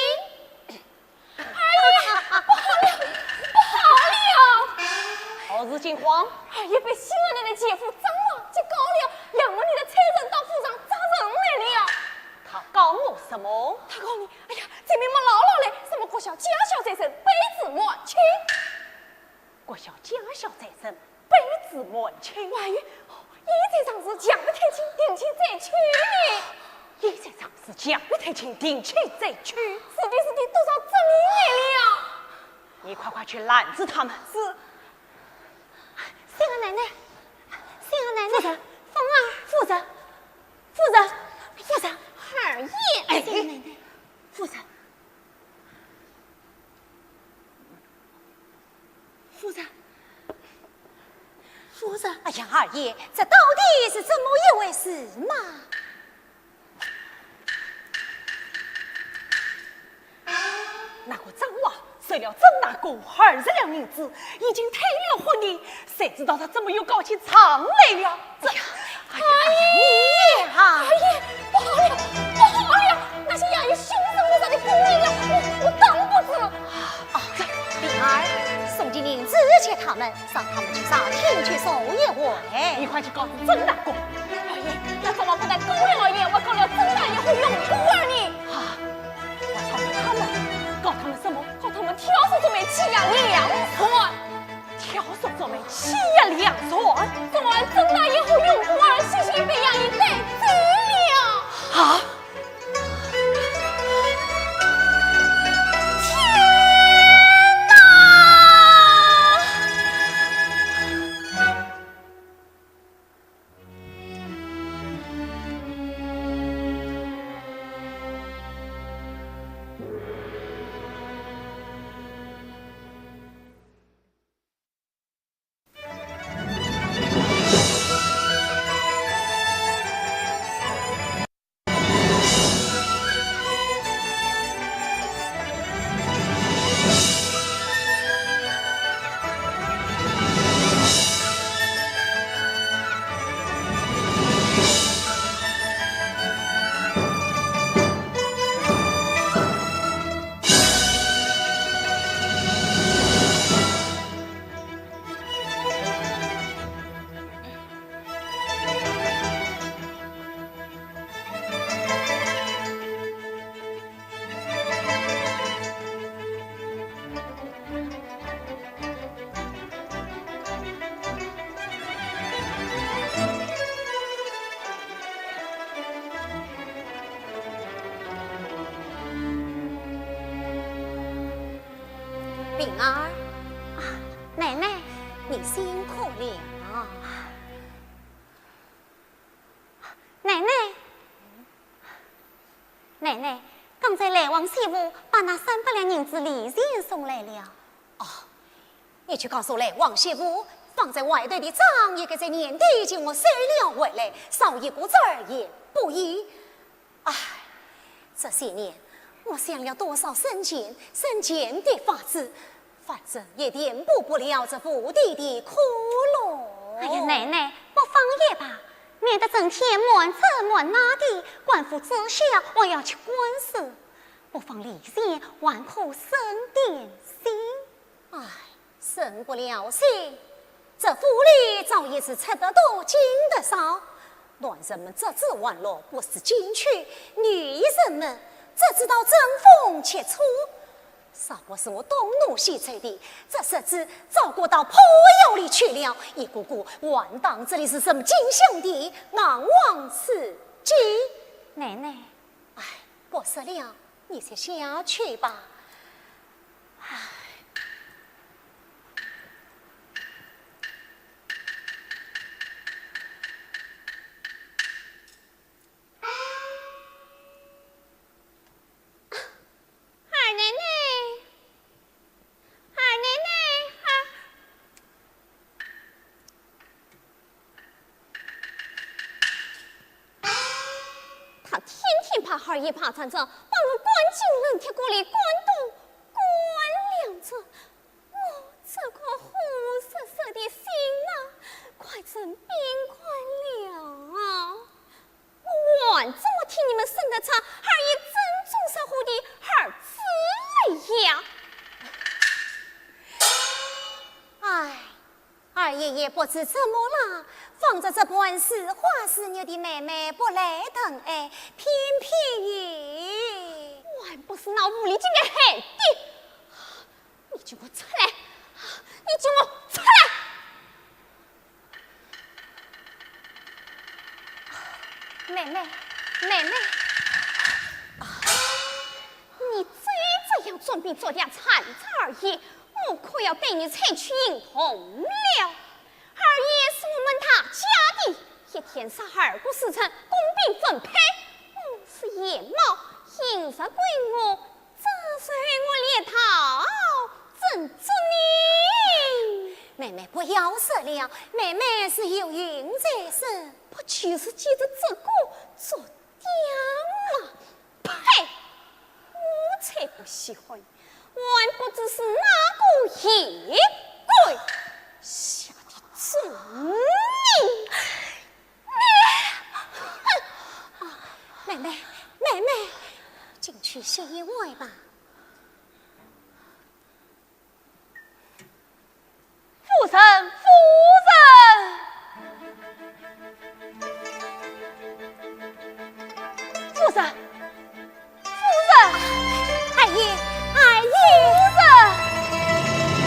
何日惊慌？二爷被新儿奶奶姐夫张王就告了，两个你的差人到府上抓人来了。他告我什么？他告你，哎呀，这妹妹老老嘞，什么国小家小在身，卑职满清。国小家小在身，卑职满清。万一这场事讲不太清，定期再去呢。一这场事讲不太清，定期再去。是的，多少证明来了。你快去拦住他们。是。新儿奶奶，夫人，凤儿，夫人，二爷，新儿奶奶，夫人，夫人，哎呀，二爷，这到底是怎么一回事嘛？那个张娃随了曾大哥20两银子，已经退了婚礼，谁知道他怎么又搞起藏来了？哎呀，你啊！二爷，不好了，不好了！那些衙役凶神恶煞的攻击了，我挡不住。灵儿，送进银子接他们，让他们去沙厅去送一回。你快去告诉曾大哥。二爷，那怎么不但勾了二爷，我告了曾大爷和永姑儿呢？啊，我告诉他们，告他们什么？告他们挑唆做媒欺压2船，挑唆做媒欺压2船。昨晚曾大爷和永姑儿细细被衙役带走了。啊！灵儿，啊，奶奶，你辛苦了。奶奶，奶奶，刚才来往媳妇把那300两银子礼钱送来了。哦，你去告诉来王媳妇，放在外头的账也该在年底叫我收了回来，少一个字儿也不易。唉，这些年我想了多少生钱的法子，反正也填补不了这府邸的窟窿。哎呀，奶奶，不放也罢，免得整天忙这忙那的，官府知晓我要去官司，不放礼钱，还可省点心。唉，省不了心，这府里早已是吃得多，进得少。男人们这只玩乐不思进取，女人们只知道争风吃醋。少不是我东奴西吹的，这日子照顾到坡腰里去了，一股股万当这里是什么金香的昂望刺激。奶奶，唉，不是了，你先下去吧。唉。二爷怕战争，把我关进冷铁锅里，关冻关两着。我这颗红色色的心啊，快成冰块了啊！我晚这么替你们生的茶，二爷真重守护的儿子了呀！唉，二爷也不知怎么了，放着这本是花丝牛的妹妹不来疼爱，偏偏也我还不是那无理精的害的！你叫我出来！你叫我出来！妹妹，你再这样准备做点残渣二爷，我可要对你采取硬红了。二爷是我们他家的，一天杀2个时辰，公平分配。我是野猫，行杀归我，这是我猎头，怎着你？妹妹不可要死了，妹妹是有孕在身，不就是借着这个做爹吗？呸！我才不喜欢，还不知是哪个野鬼下的重命。妹妹，进去歇一会吧。夫人，二爷，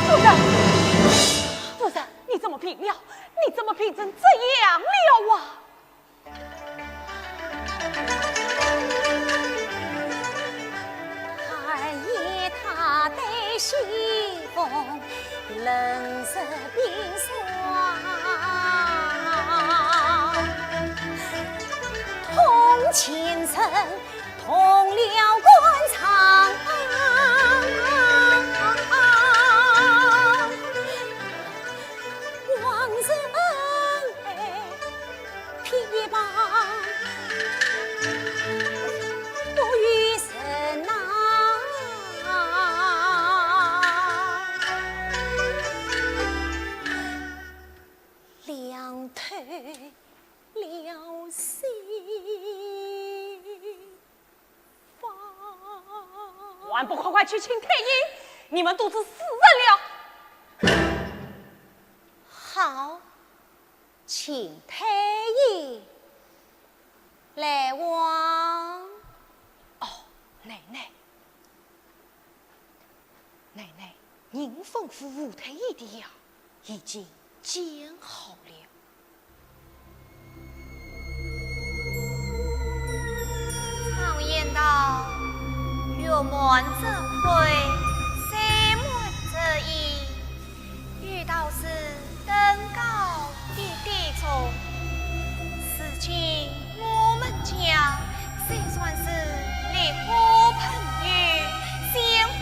夫人，你怎么病了？你怎么病成这样了啊？二爷他得西风，冷热冰霜，同前程，同了官场。王人琵琶不与神呐，两腿了心房。还不快快去请太医！你们肚子死人了！好，请太医来往。哦，奶奶，您吩咐吴太医的药已经煎好了。常言道：月满则亏，山满则溢。遇到是登高必低冲。此情我们家虽算是烈火喷雨，鲜花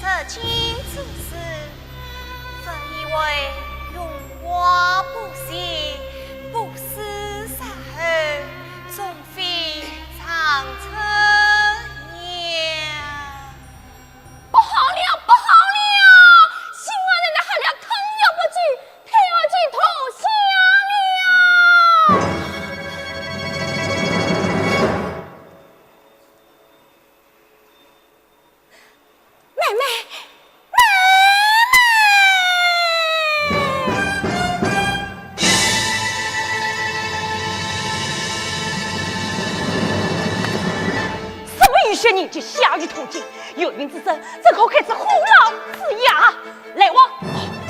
则尽此事。分以为荣华不息，不思杀儿，终非长城呀！不好了，不好了！新儿奶奶喊了，疼要不去，太要去投降了。妹妹，什么有些人就下雨投井，有云之声，这口开始呼狼呲牙。来我，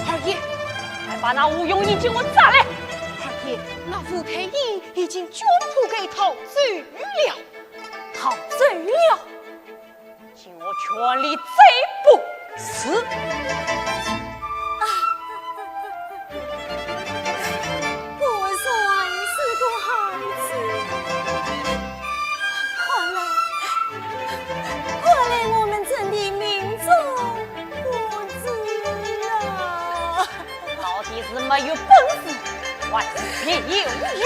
二爷，来把那吴用义给我抓来。二爷，那吴太医已经全部给逃走了，逃走了，请我全力追捕。是。我算是个孩子，看来我们真的命中不知了。到底是没有本事，还是别有用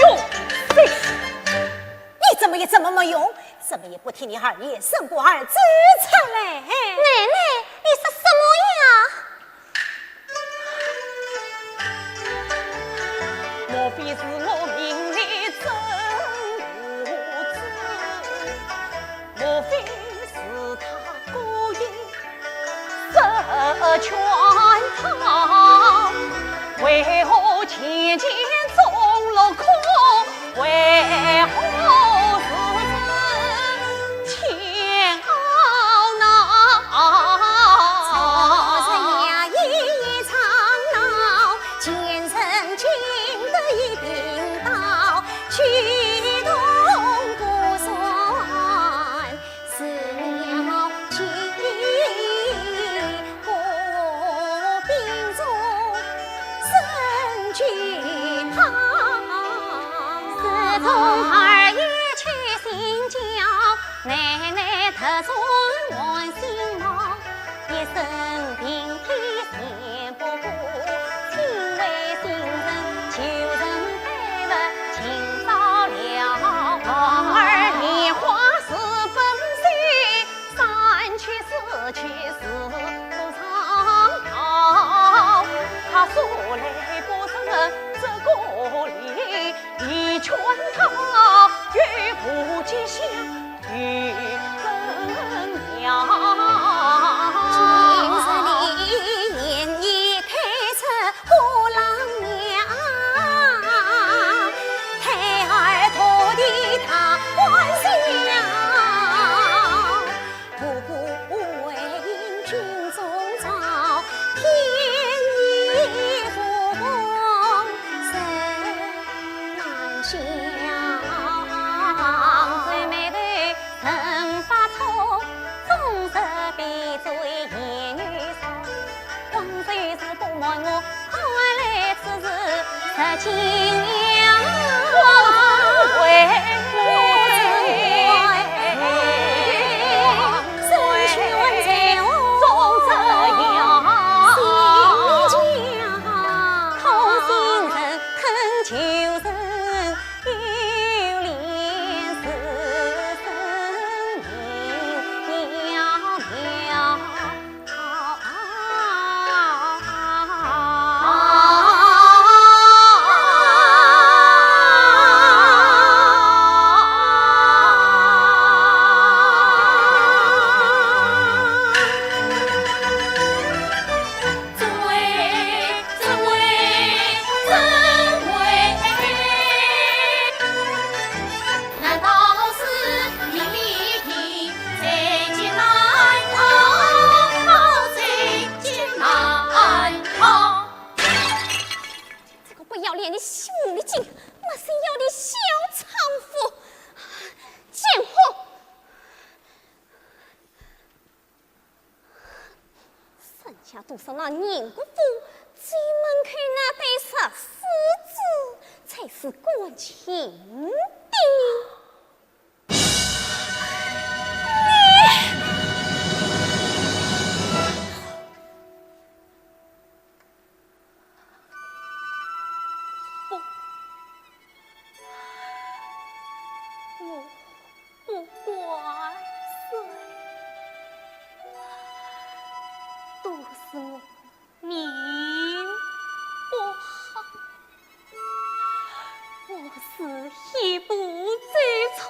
心？你怎么也这么没用，怎么也不替你二爷生过儿子出来？奶奶，你说什么呀？莫非是我命里真无知？莫非是他故意设圈套？为何前中了空？为何是天懊恼？朝人呀一场闹，奸臣尽得一柄刀，驱动不算是了情，国兵中身居。他所来不成这个理，一劝他绝不结下与真娘。今日里年已推出虎郎娘，胎儿托地他关心了，步步为因军中朝，天衣无缝甚难想。最美的陈发错，终日闭嘴言语少。王虽是不瞒我，看来此事实情娘。多少那宁国府进门口那对14字，才是关情的。不怪谁，都是我命不好，我是一步最错，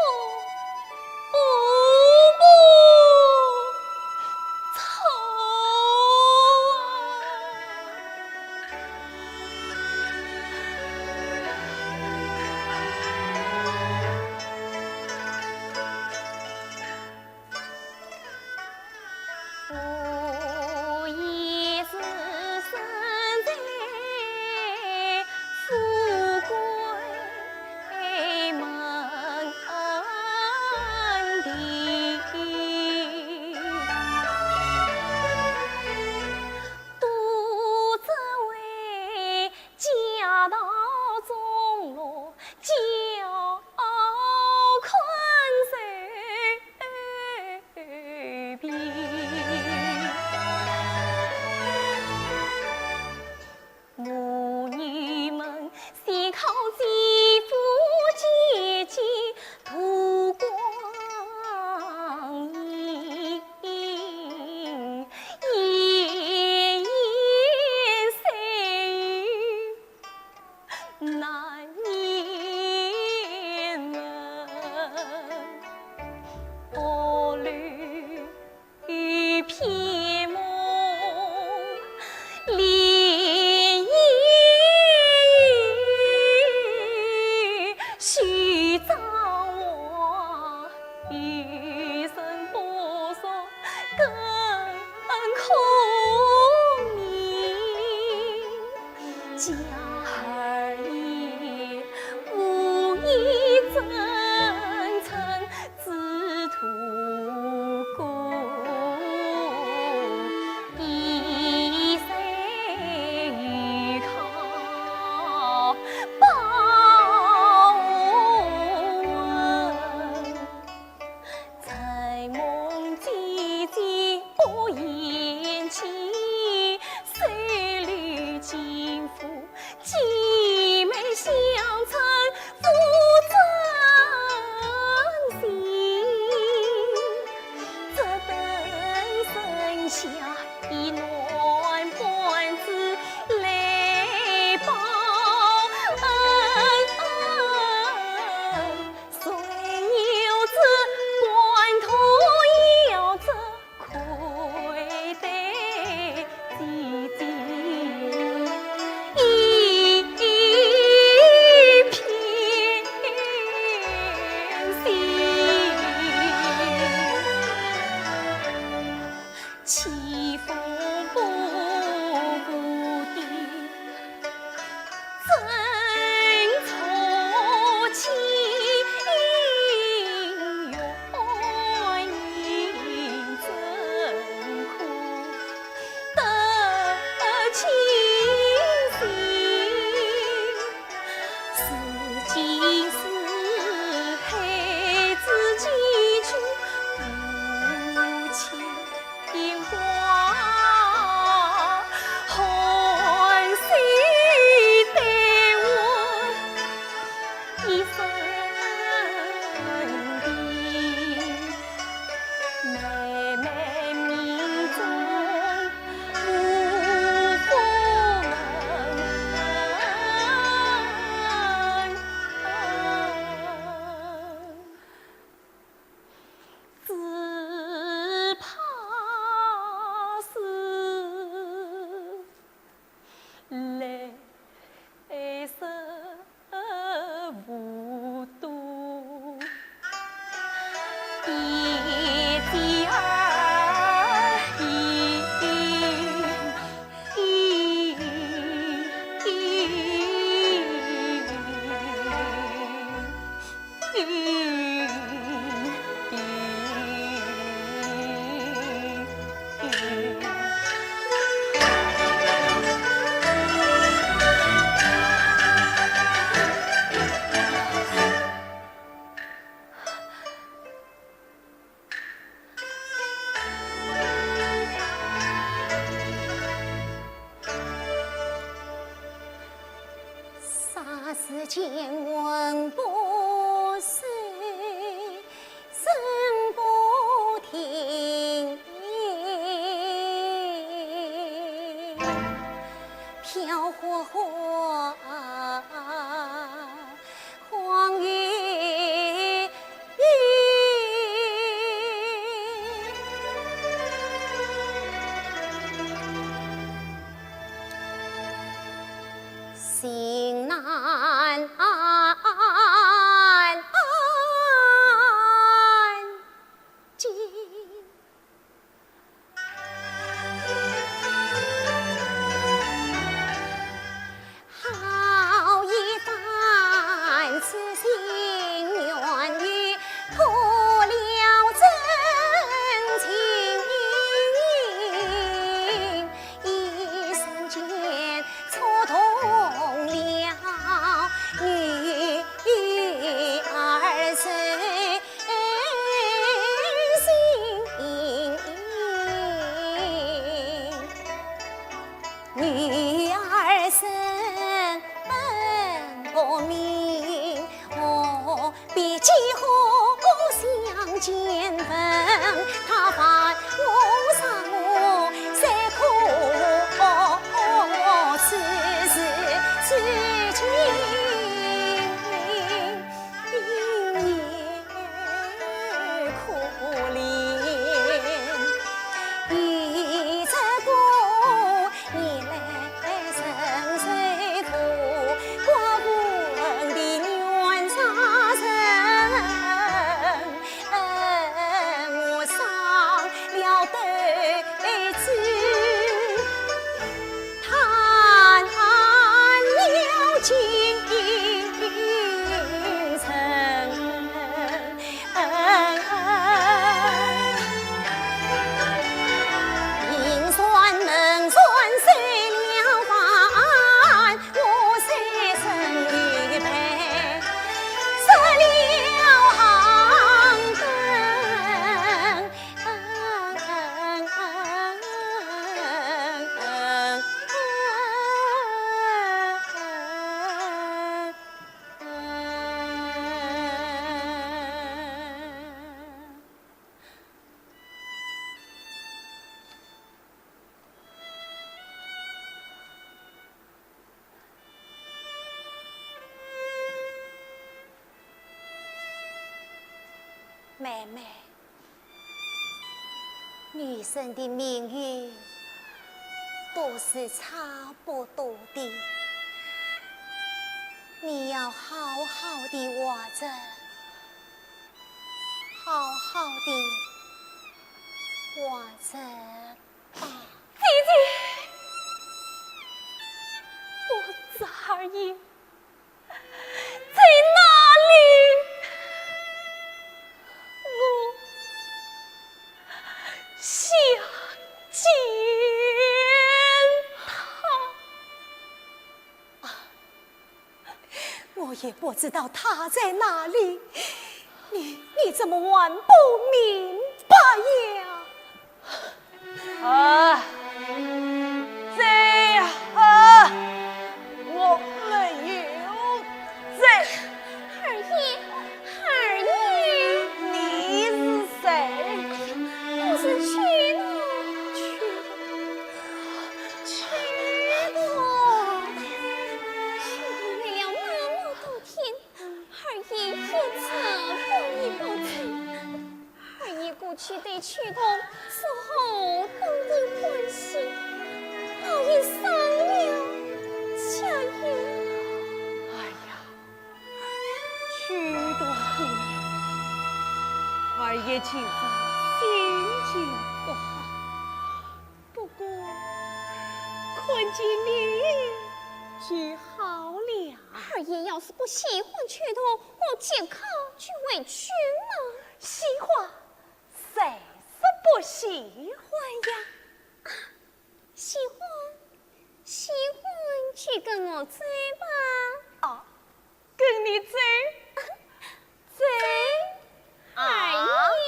步步错。我已是身在富贵门第，独自为家道中落，娇困随边。母女们先靠继父姐姐度光阴，言言细语难言人，多虑偏梦连夜雨，须张我一生不说更苦命，家儿也无意真诚自图过。一岁与靠报恩，在梦姐姐不言弃，岁旅金夫姐妹相称夫真心，这等生下一暖半子来起伏不定，争错情缘真苦，得情心，是今是黑自己出无情花，欢喜对我一生的妹妹命中无风只怕是泪湿无度，一滴儿霎时间闻不碎，声不停，飘火火，黄云云。心难静，好一番此情缘与破了真情，一瞬间蹉跎了女儿身心，女儿身本不明，我比几何相见分，他犯我杀我谁可此事此情也可怜，一只歌你来深水苦，寡妇的冤杀身，我伤了对子，叹了今生。银算能算碎了饭，我三生玉佩失了行妹妹，女生的命运都是差不多的，你要好好的活着，好好的活着吧。姐姐，我这二爷在哪里？我想见他。我也不知道他在哪里，你怎么还不明白呀？啊，这样啊，我没有这。二爷，你是谁？我是去了。为了那么多天，二爷一直不依不从。二爷过去对曲童此后更的欢喜，老爷伤了家业。哎呀，许多姑娘，二爷其实心情不好，不过看见你就好了。二爷要是不喜欢曲童，我借口去委屈嘛。喜欢，谁是不喜欢呀？喜欢去跟我追吧。哦，跟你追，追二爷，二爷。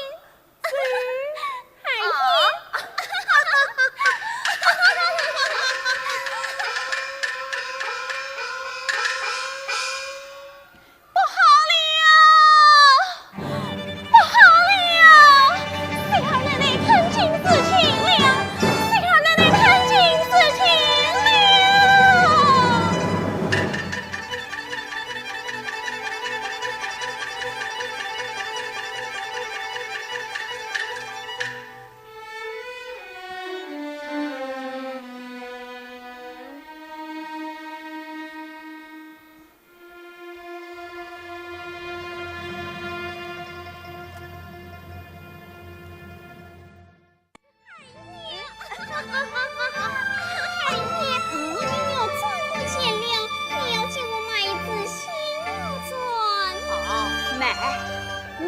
不好了！不好了！谁让奶奶看见事情了？谁让奶奶看见事情了？二爷，我的鸟钻不见了，你要借我买一只新鸟钻。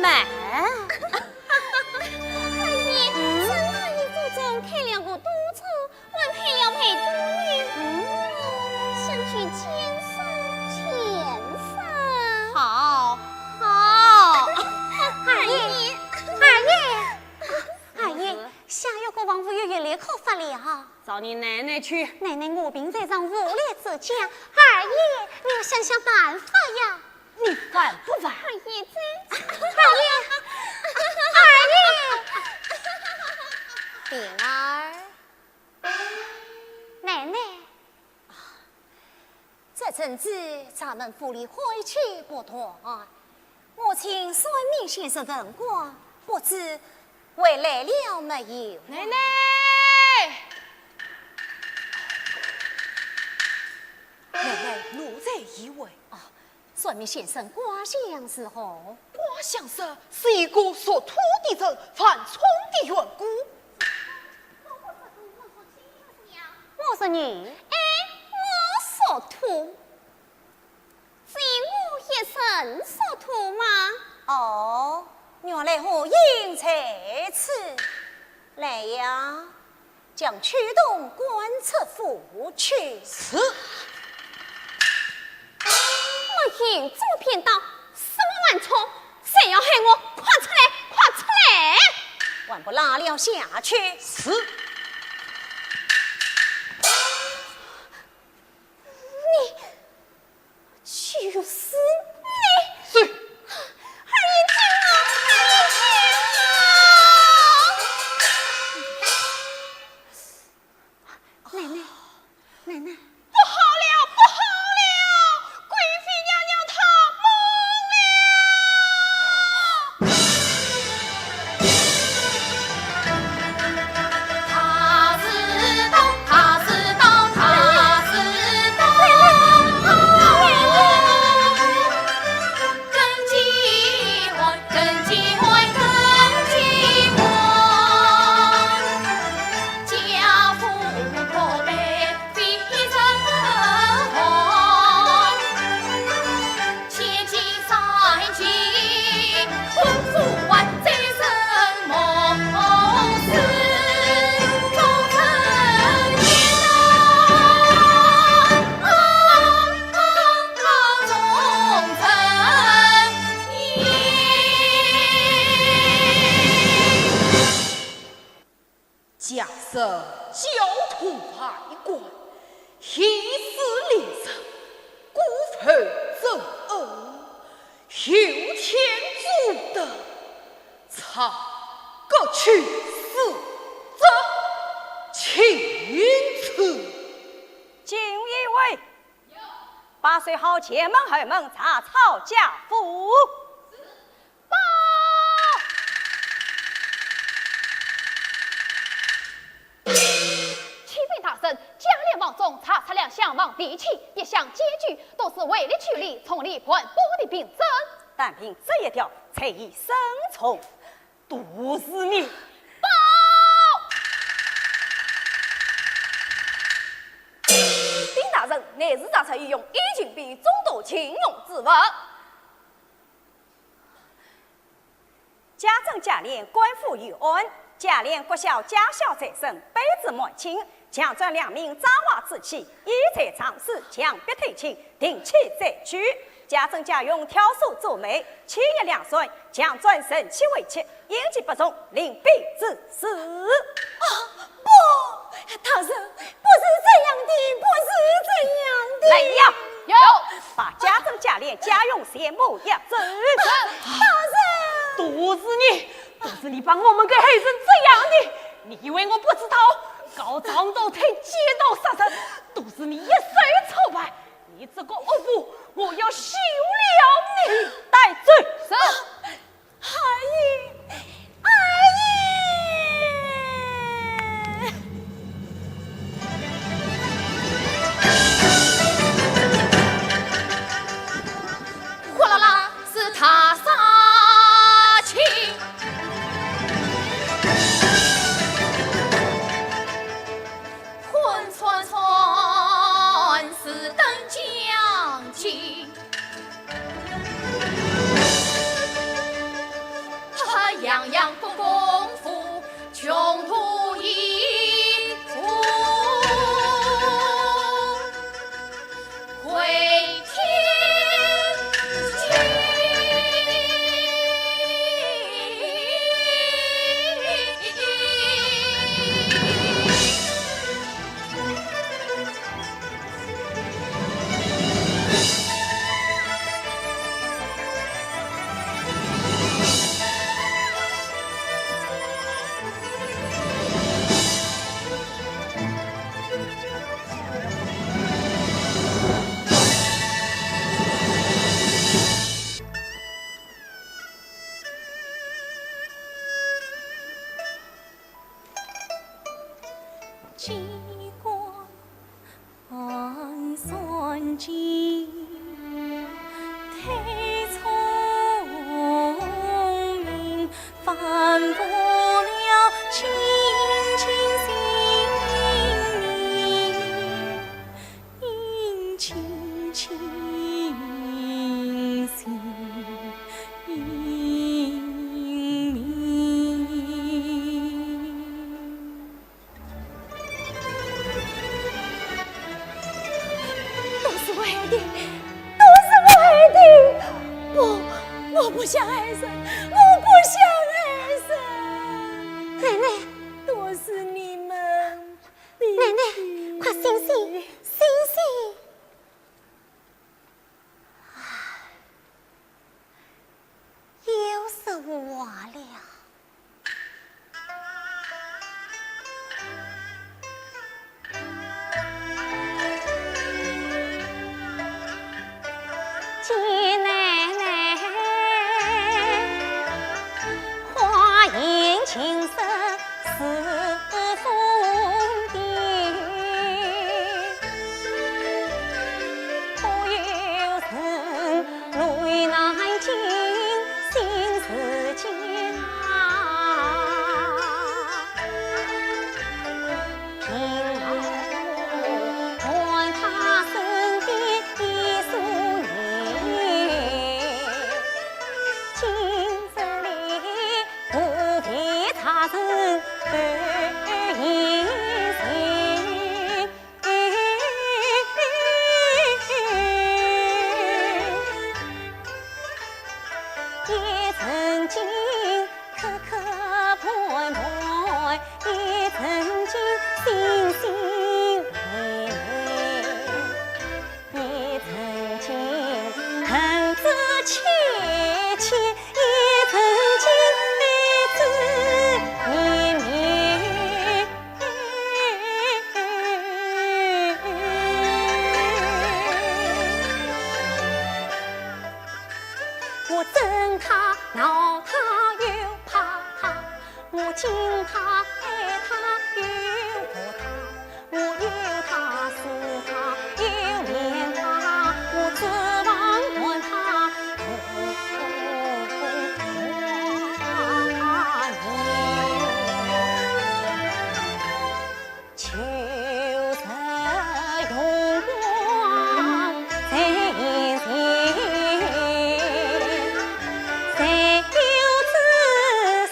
买。二爷，是哪一副中开了个赌场，还配了陪赌女？想去见上。好，二爷，下有个王府月月立刻发了。找你奶奶去。奶奶卧病在上，无力自家。二爷，你要想想办法呀！你烦不烦？二爷在。饼儿，奶奶，这阵子咱们府里晦气不断，我请算命先生问过，不知回来了没有？奶奶，奶奶如在以为啊，算命先生卦象是何？我想是一个所土的人犯冲的缘故。我是你，我所图，只我一生所图吗？哦，原来我应在此。来呀，将驱动观测府去。是。我有这么偏道，什么万错？谁要害我？快出来！快出来！还不拉了下去？是。就是你！是。二爷进啊！二爷进啊！奶奶，不好了，不好了！贵妃娘娘她懵了！焦土外观，一丝连城，孤坟正恶，有天主的，才各去死者，请此。锦衣卫，8岁后前门后门查抄家父。报。启禀大圣，家连王中查测量相王地气，一项结局都是为了处理从里传播的病症。但凭这一条，才以生虫毒死你。报。丁大人乃是查测御用已经被中度轻用之物。家政家廉官复于安，家廉国小家小在身，卑职满清，强转2名渣娃之妻，一财长事，强逼退亲，定期再娶。家政家用挑唆做媒，妻一2岁，强转神妻为妻，因其不忠，令婢致死。不，大人，不是这样的，不是这样的。来呀！有，把家政家廉家用先母一子。大人，毒死你！毒死你，把我们给害成这样的！你以为我不知道？高长斗推街道杀人，毒死你一生臭败！你这个恶妇，我要休了你！带罪！是。阿姨，阿姨。呼啦啦，是他杀青。混窜窜，是登将军。他样样不功夫，穷途一途。回机关算尽，太聪明，犯不了亲亲性命，因亲亲性命。我不想害生，我不想害生。奶奶，都是你们。奶奶，快醒醒，醒醒！又是我了。姐奶奶，花颜情深似风笛，不由人泪难尽，心似绞。平老还他身边一束念，今日里不必他人一心。也曾经磕磕绊绊，也曾经。敬他爱他有护他，我有他是他有怜他，我指望我他求得荣光在眼前，谁有子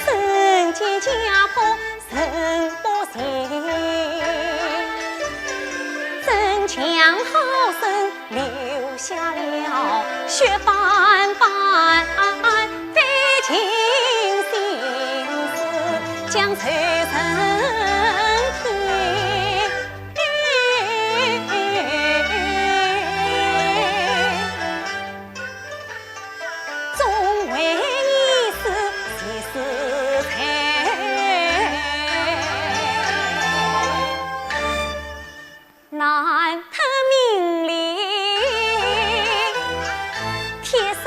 身兼家婆身不闲，真强好生留下了血斑斑，非情心思将仇恨添。总为一时一时财，难得名利铁锁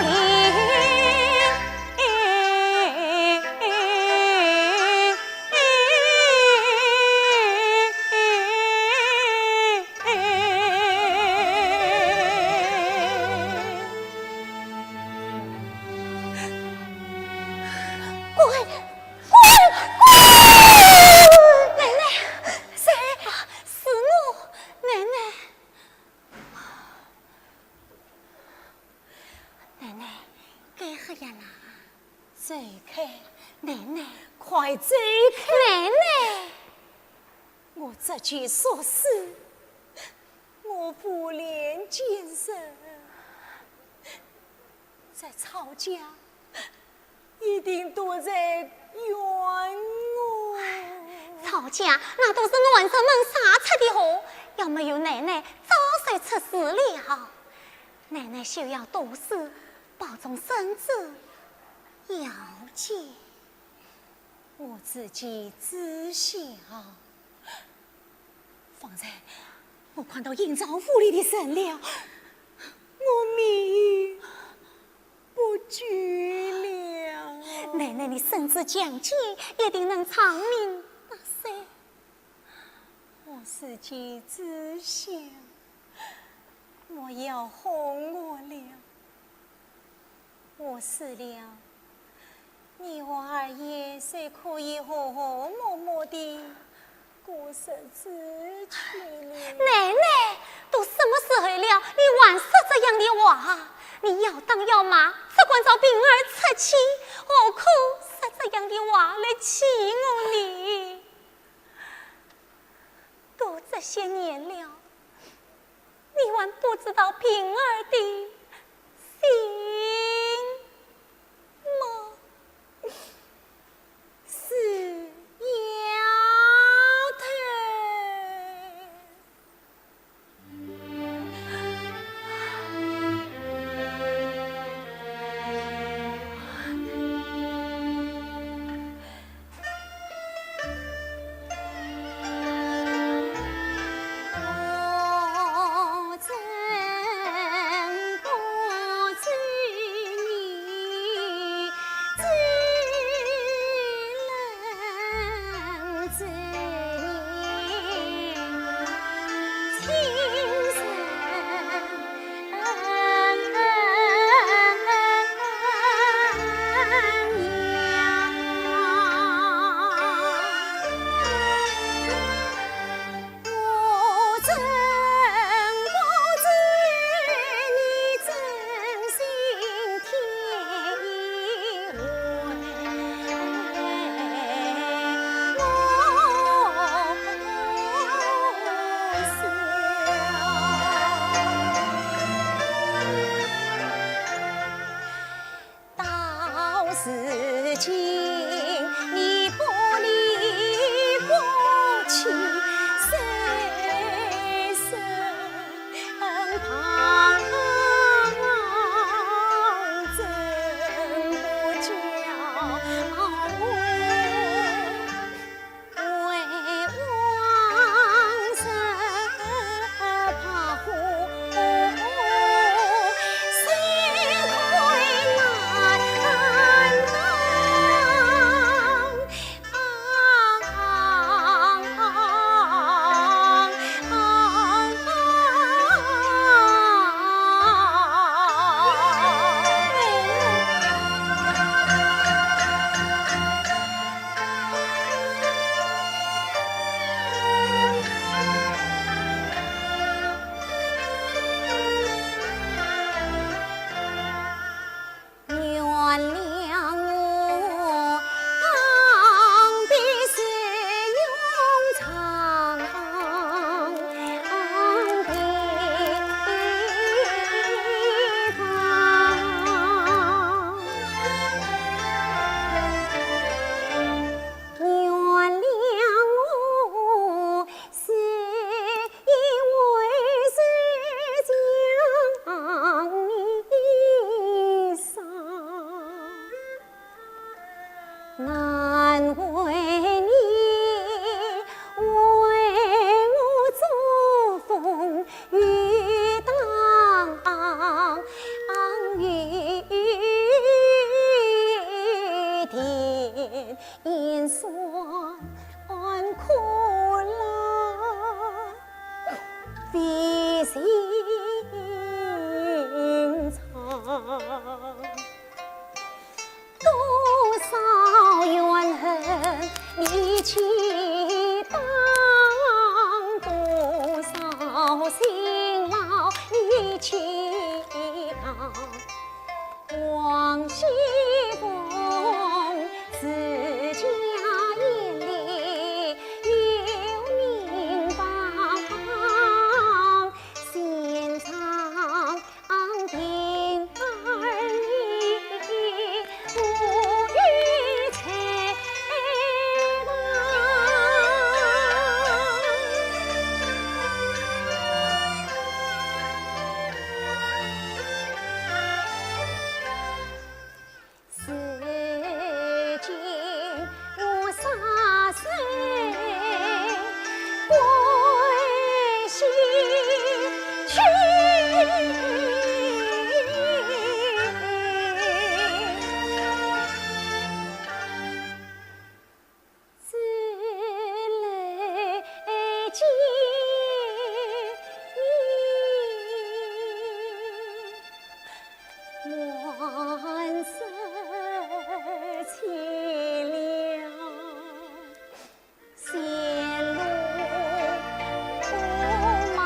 链。奶奶，谁？是我，奶奶。奶奶，该喝呀啦！走开，奶奶，快走开！奶奶，我这件琐事，我不连见人，在吵架，一定都在怨我。吵架那都是乱人们杀出的祸，要没有奶奶，早就出事了。奶奶休要多事，保重身子，要紧。我自己知晓。方才我看到营造府里的人了，我命不绝了。奶奶，你身子强健，一定能长命百岁。我自己知晓，我要哄我了。我死了，你我二爷谁可以和和睦睦的过日子去了？奶奶，都什么时候了，你还说这样的话？你要当要骂，只管找病儿出气，何苦说这样的话来气我呢？都这些年了，你还不知道平儿的心吗？是丫头。我真不知。见你，万世凄凉，前路茫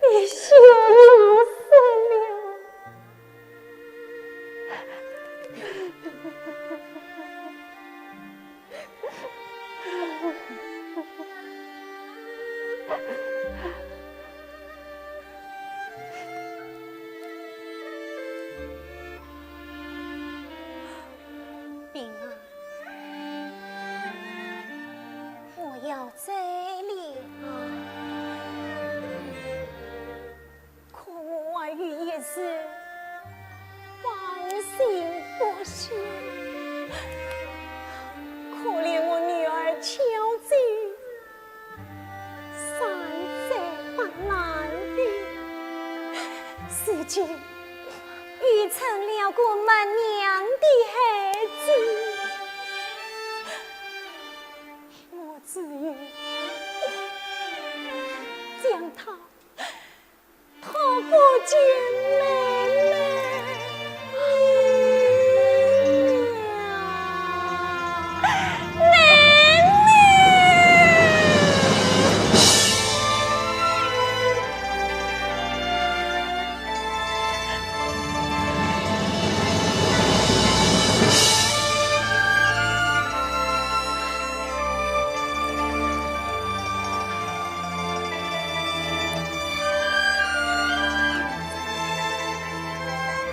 你休要死了！病啊，我要走了，可我爱玉也是放心不下，可怜我女儿乔子三岁不难的，自己育成了个满娘的孩子，我只愿将他托付见妹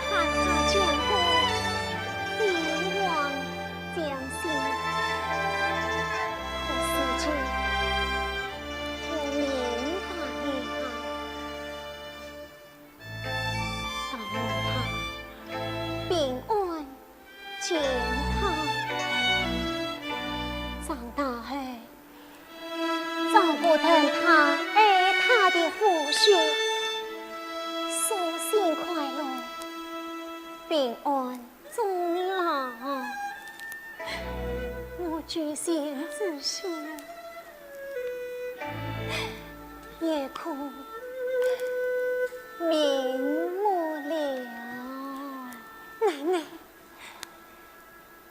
看他见过帝王将心，可是今我明白了，但愿他平安健康，长大后照顾疼他爱他的父兄，舒心快乐，平安终老。我决心自信，夜空明目了。奶奶，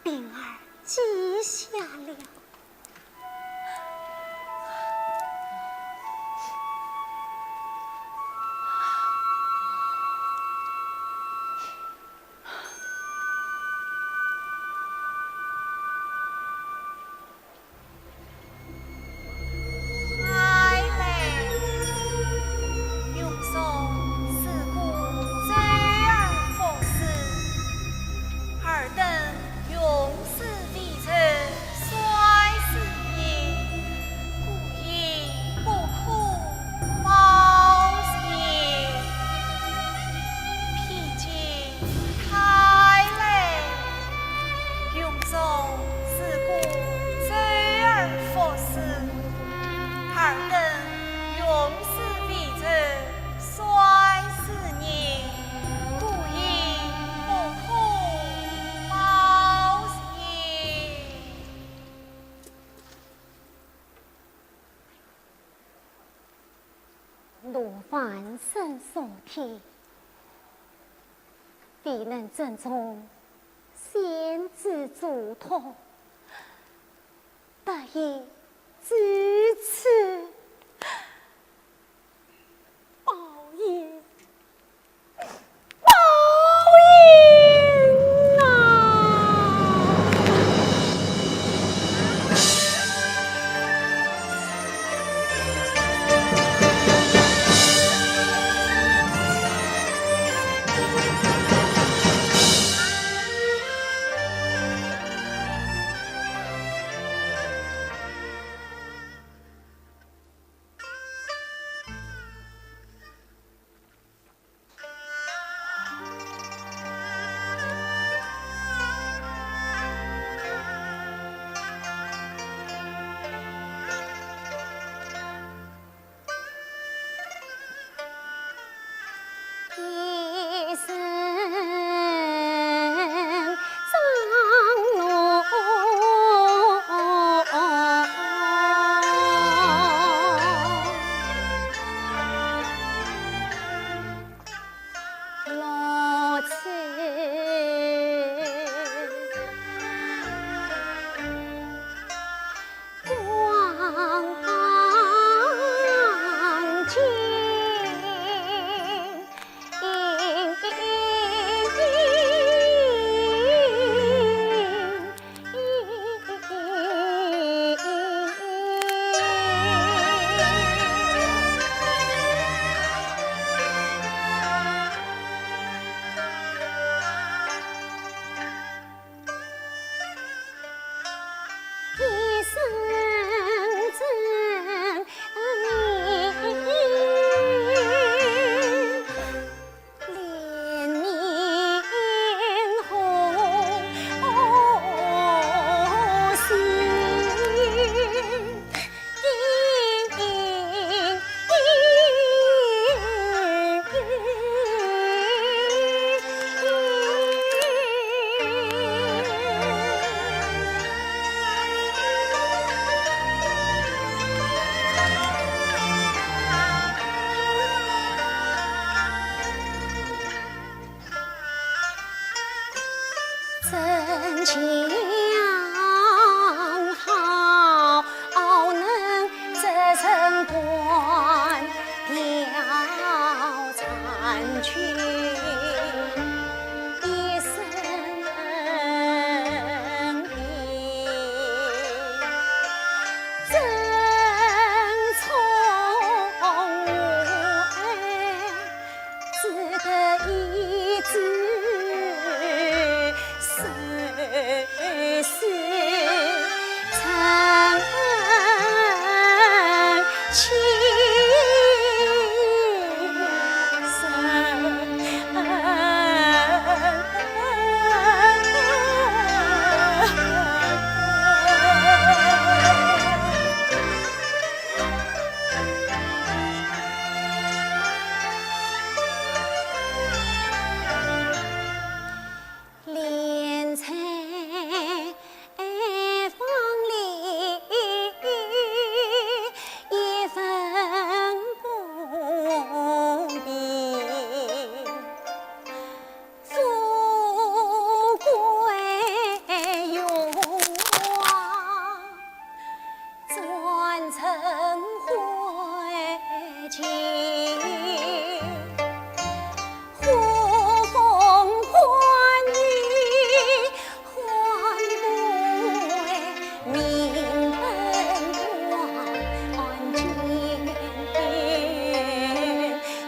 病儿记下了。海泪永送四顾罪而复死，尔等永世未曾衰死也，故意不哭报谢，披荆太累，永送四顾罪而复死。尔等永世未曾衰死年，故意不哭报谢。罗凡生所题，必能正中先知嘱托，得以至此报应，报应啊！一生长路。老妻，光景。一生真连年红丝，真情好能折成官表残躯，一生病，真从无爱，只得一字。世成情莲彩风里一分不比，富贵荣华转成灰烬。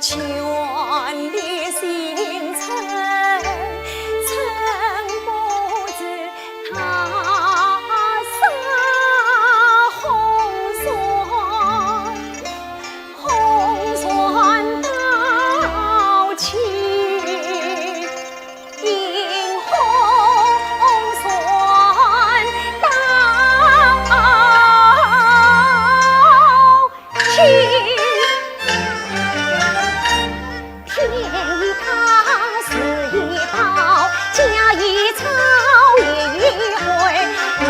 全力心诚，诚不知他杀红船到齐，迎红船到齐。天一塌，事一倒，家一吵，业一回，瑞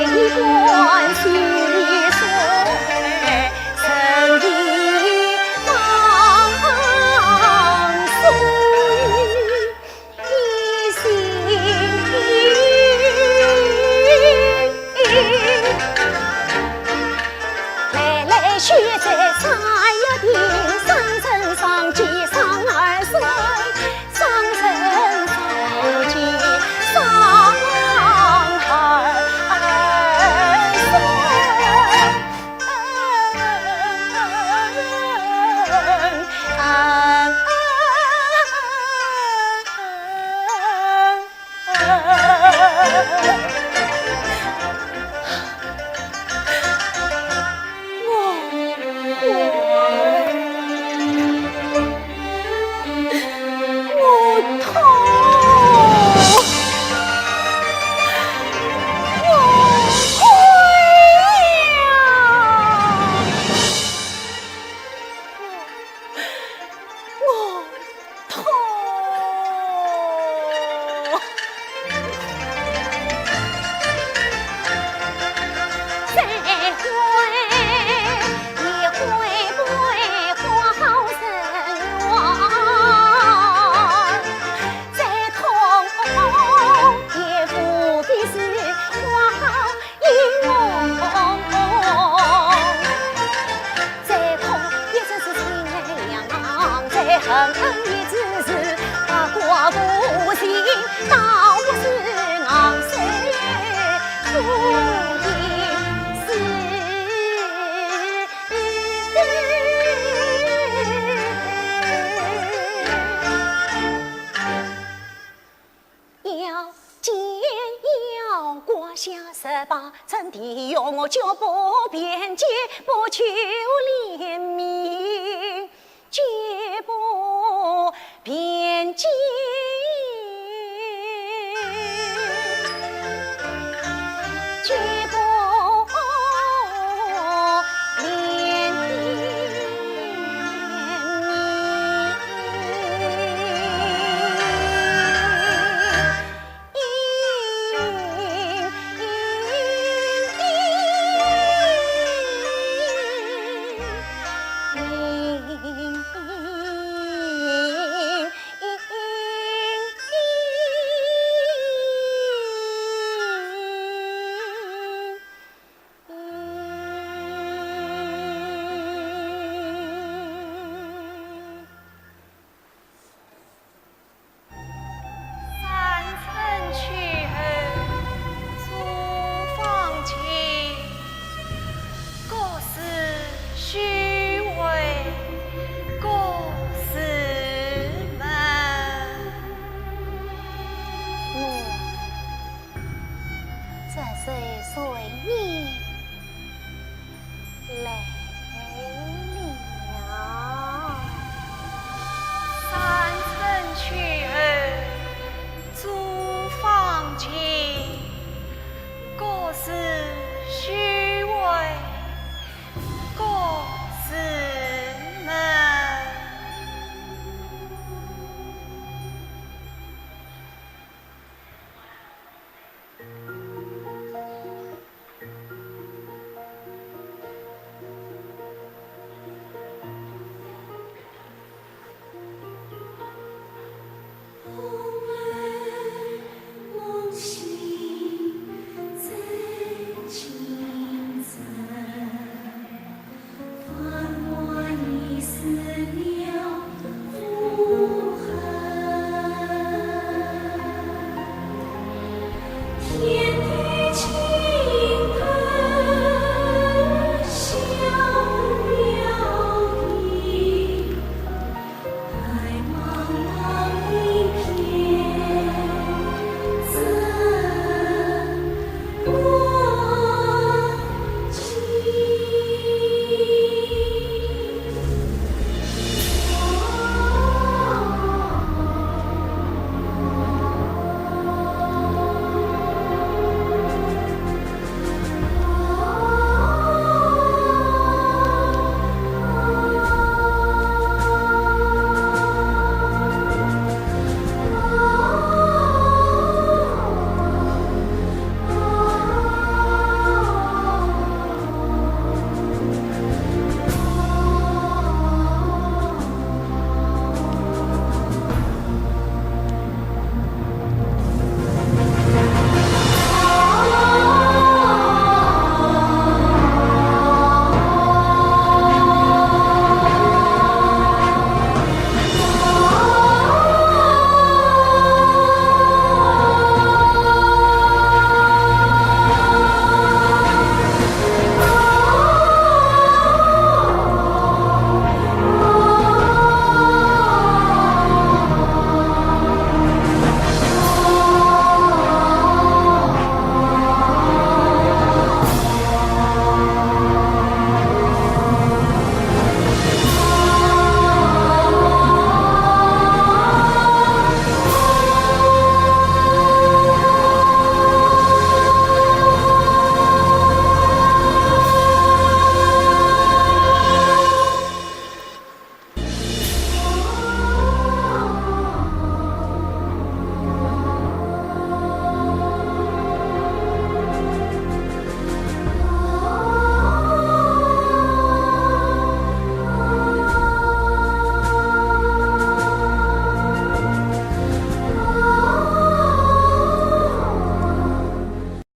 一关，虚一碎，生意放水，一心来来去在三月定，上层上几上二岁，上层上几上二岁。是寡妇心，到我是昂首不应死。要见要国下18，臣弟要我脚步边界，不求怜悯，绝不边界。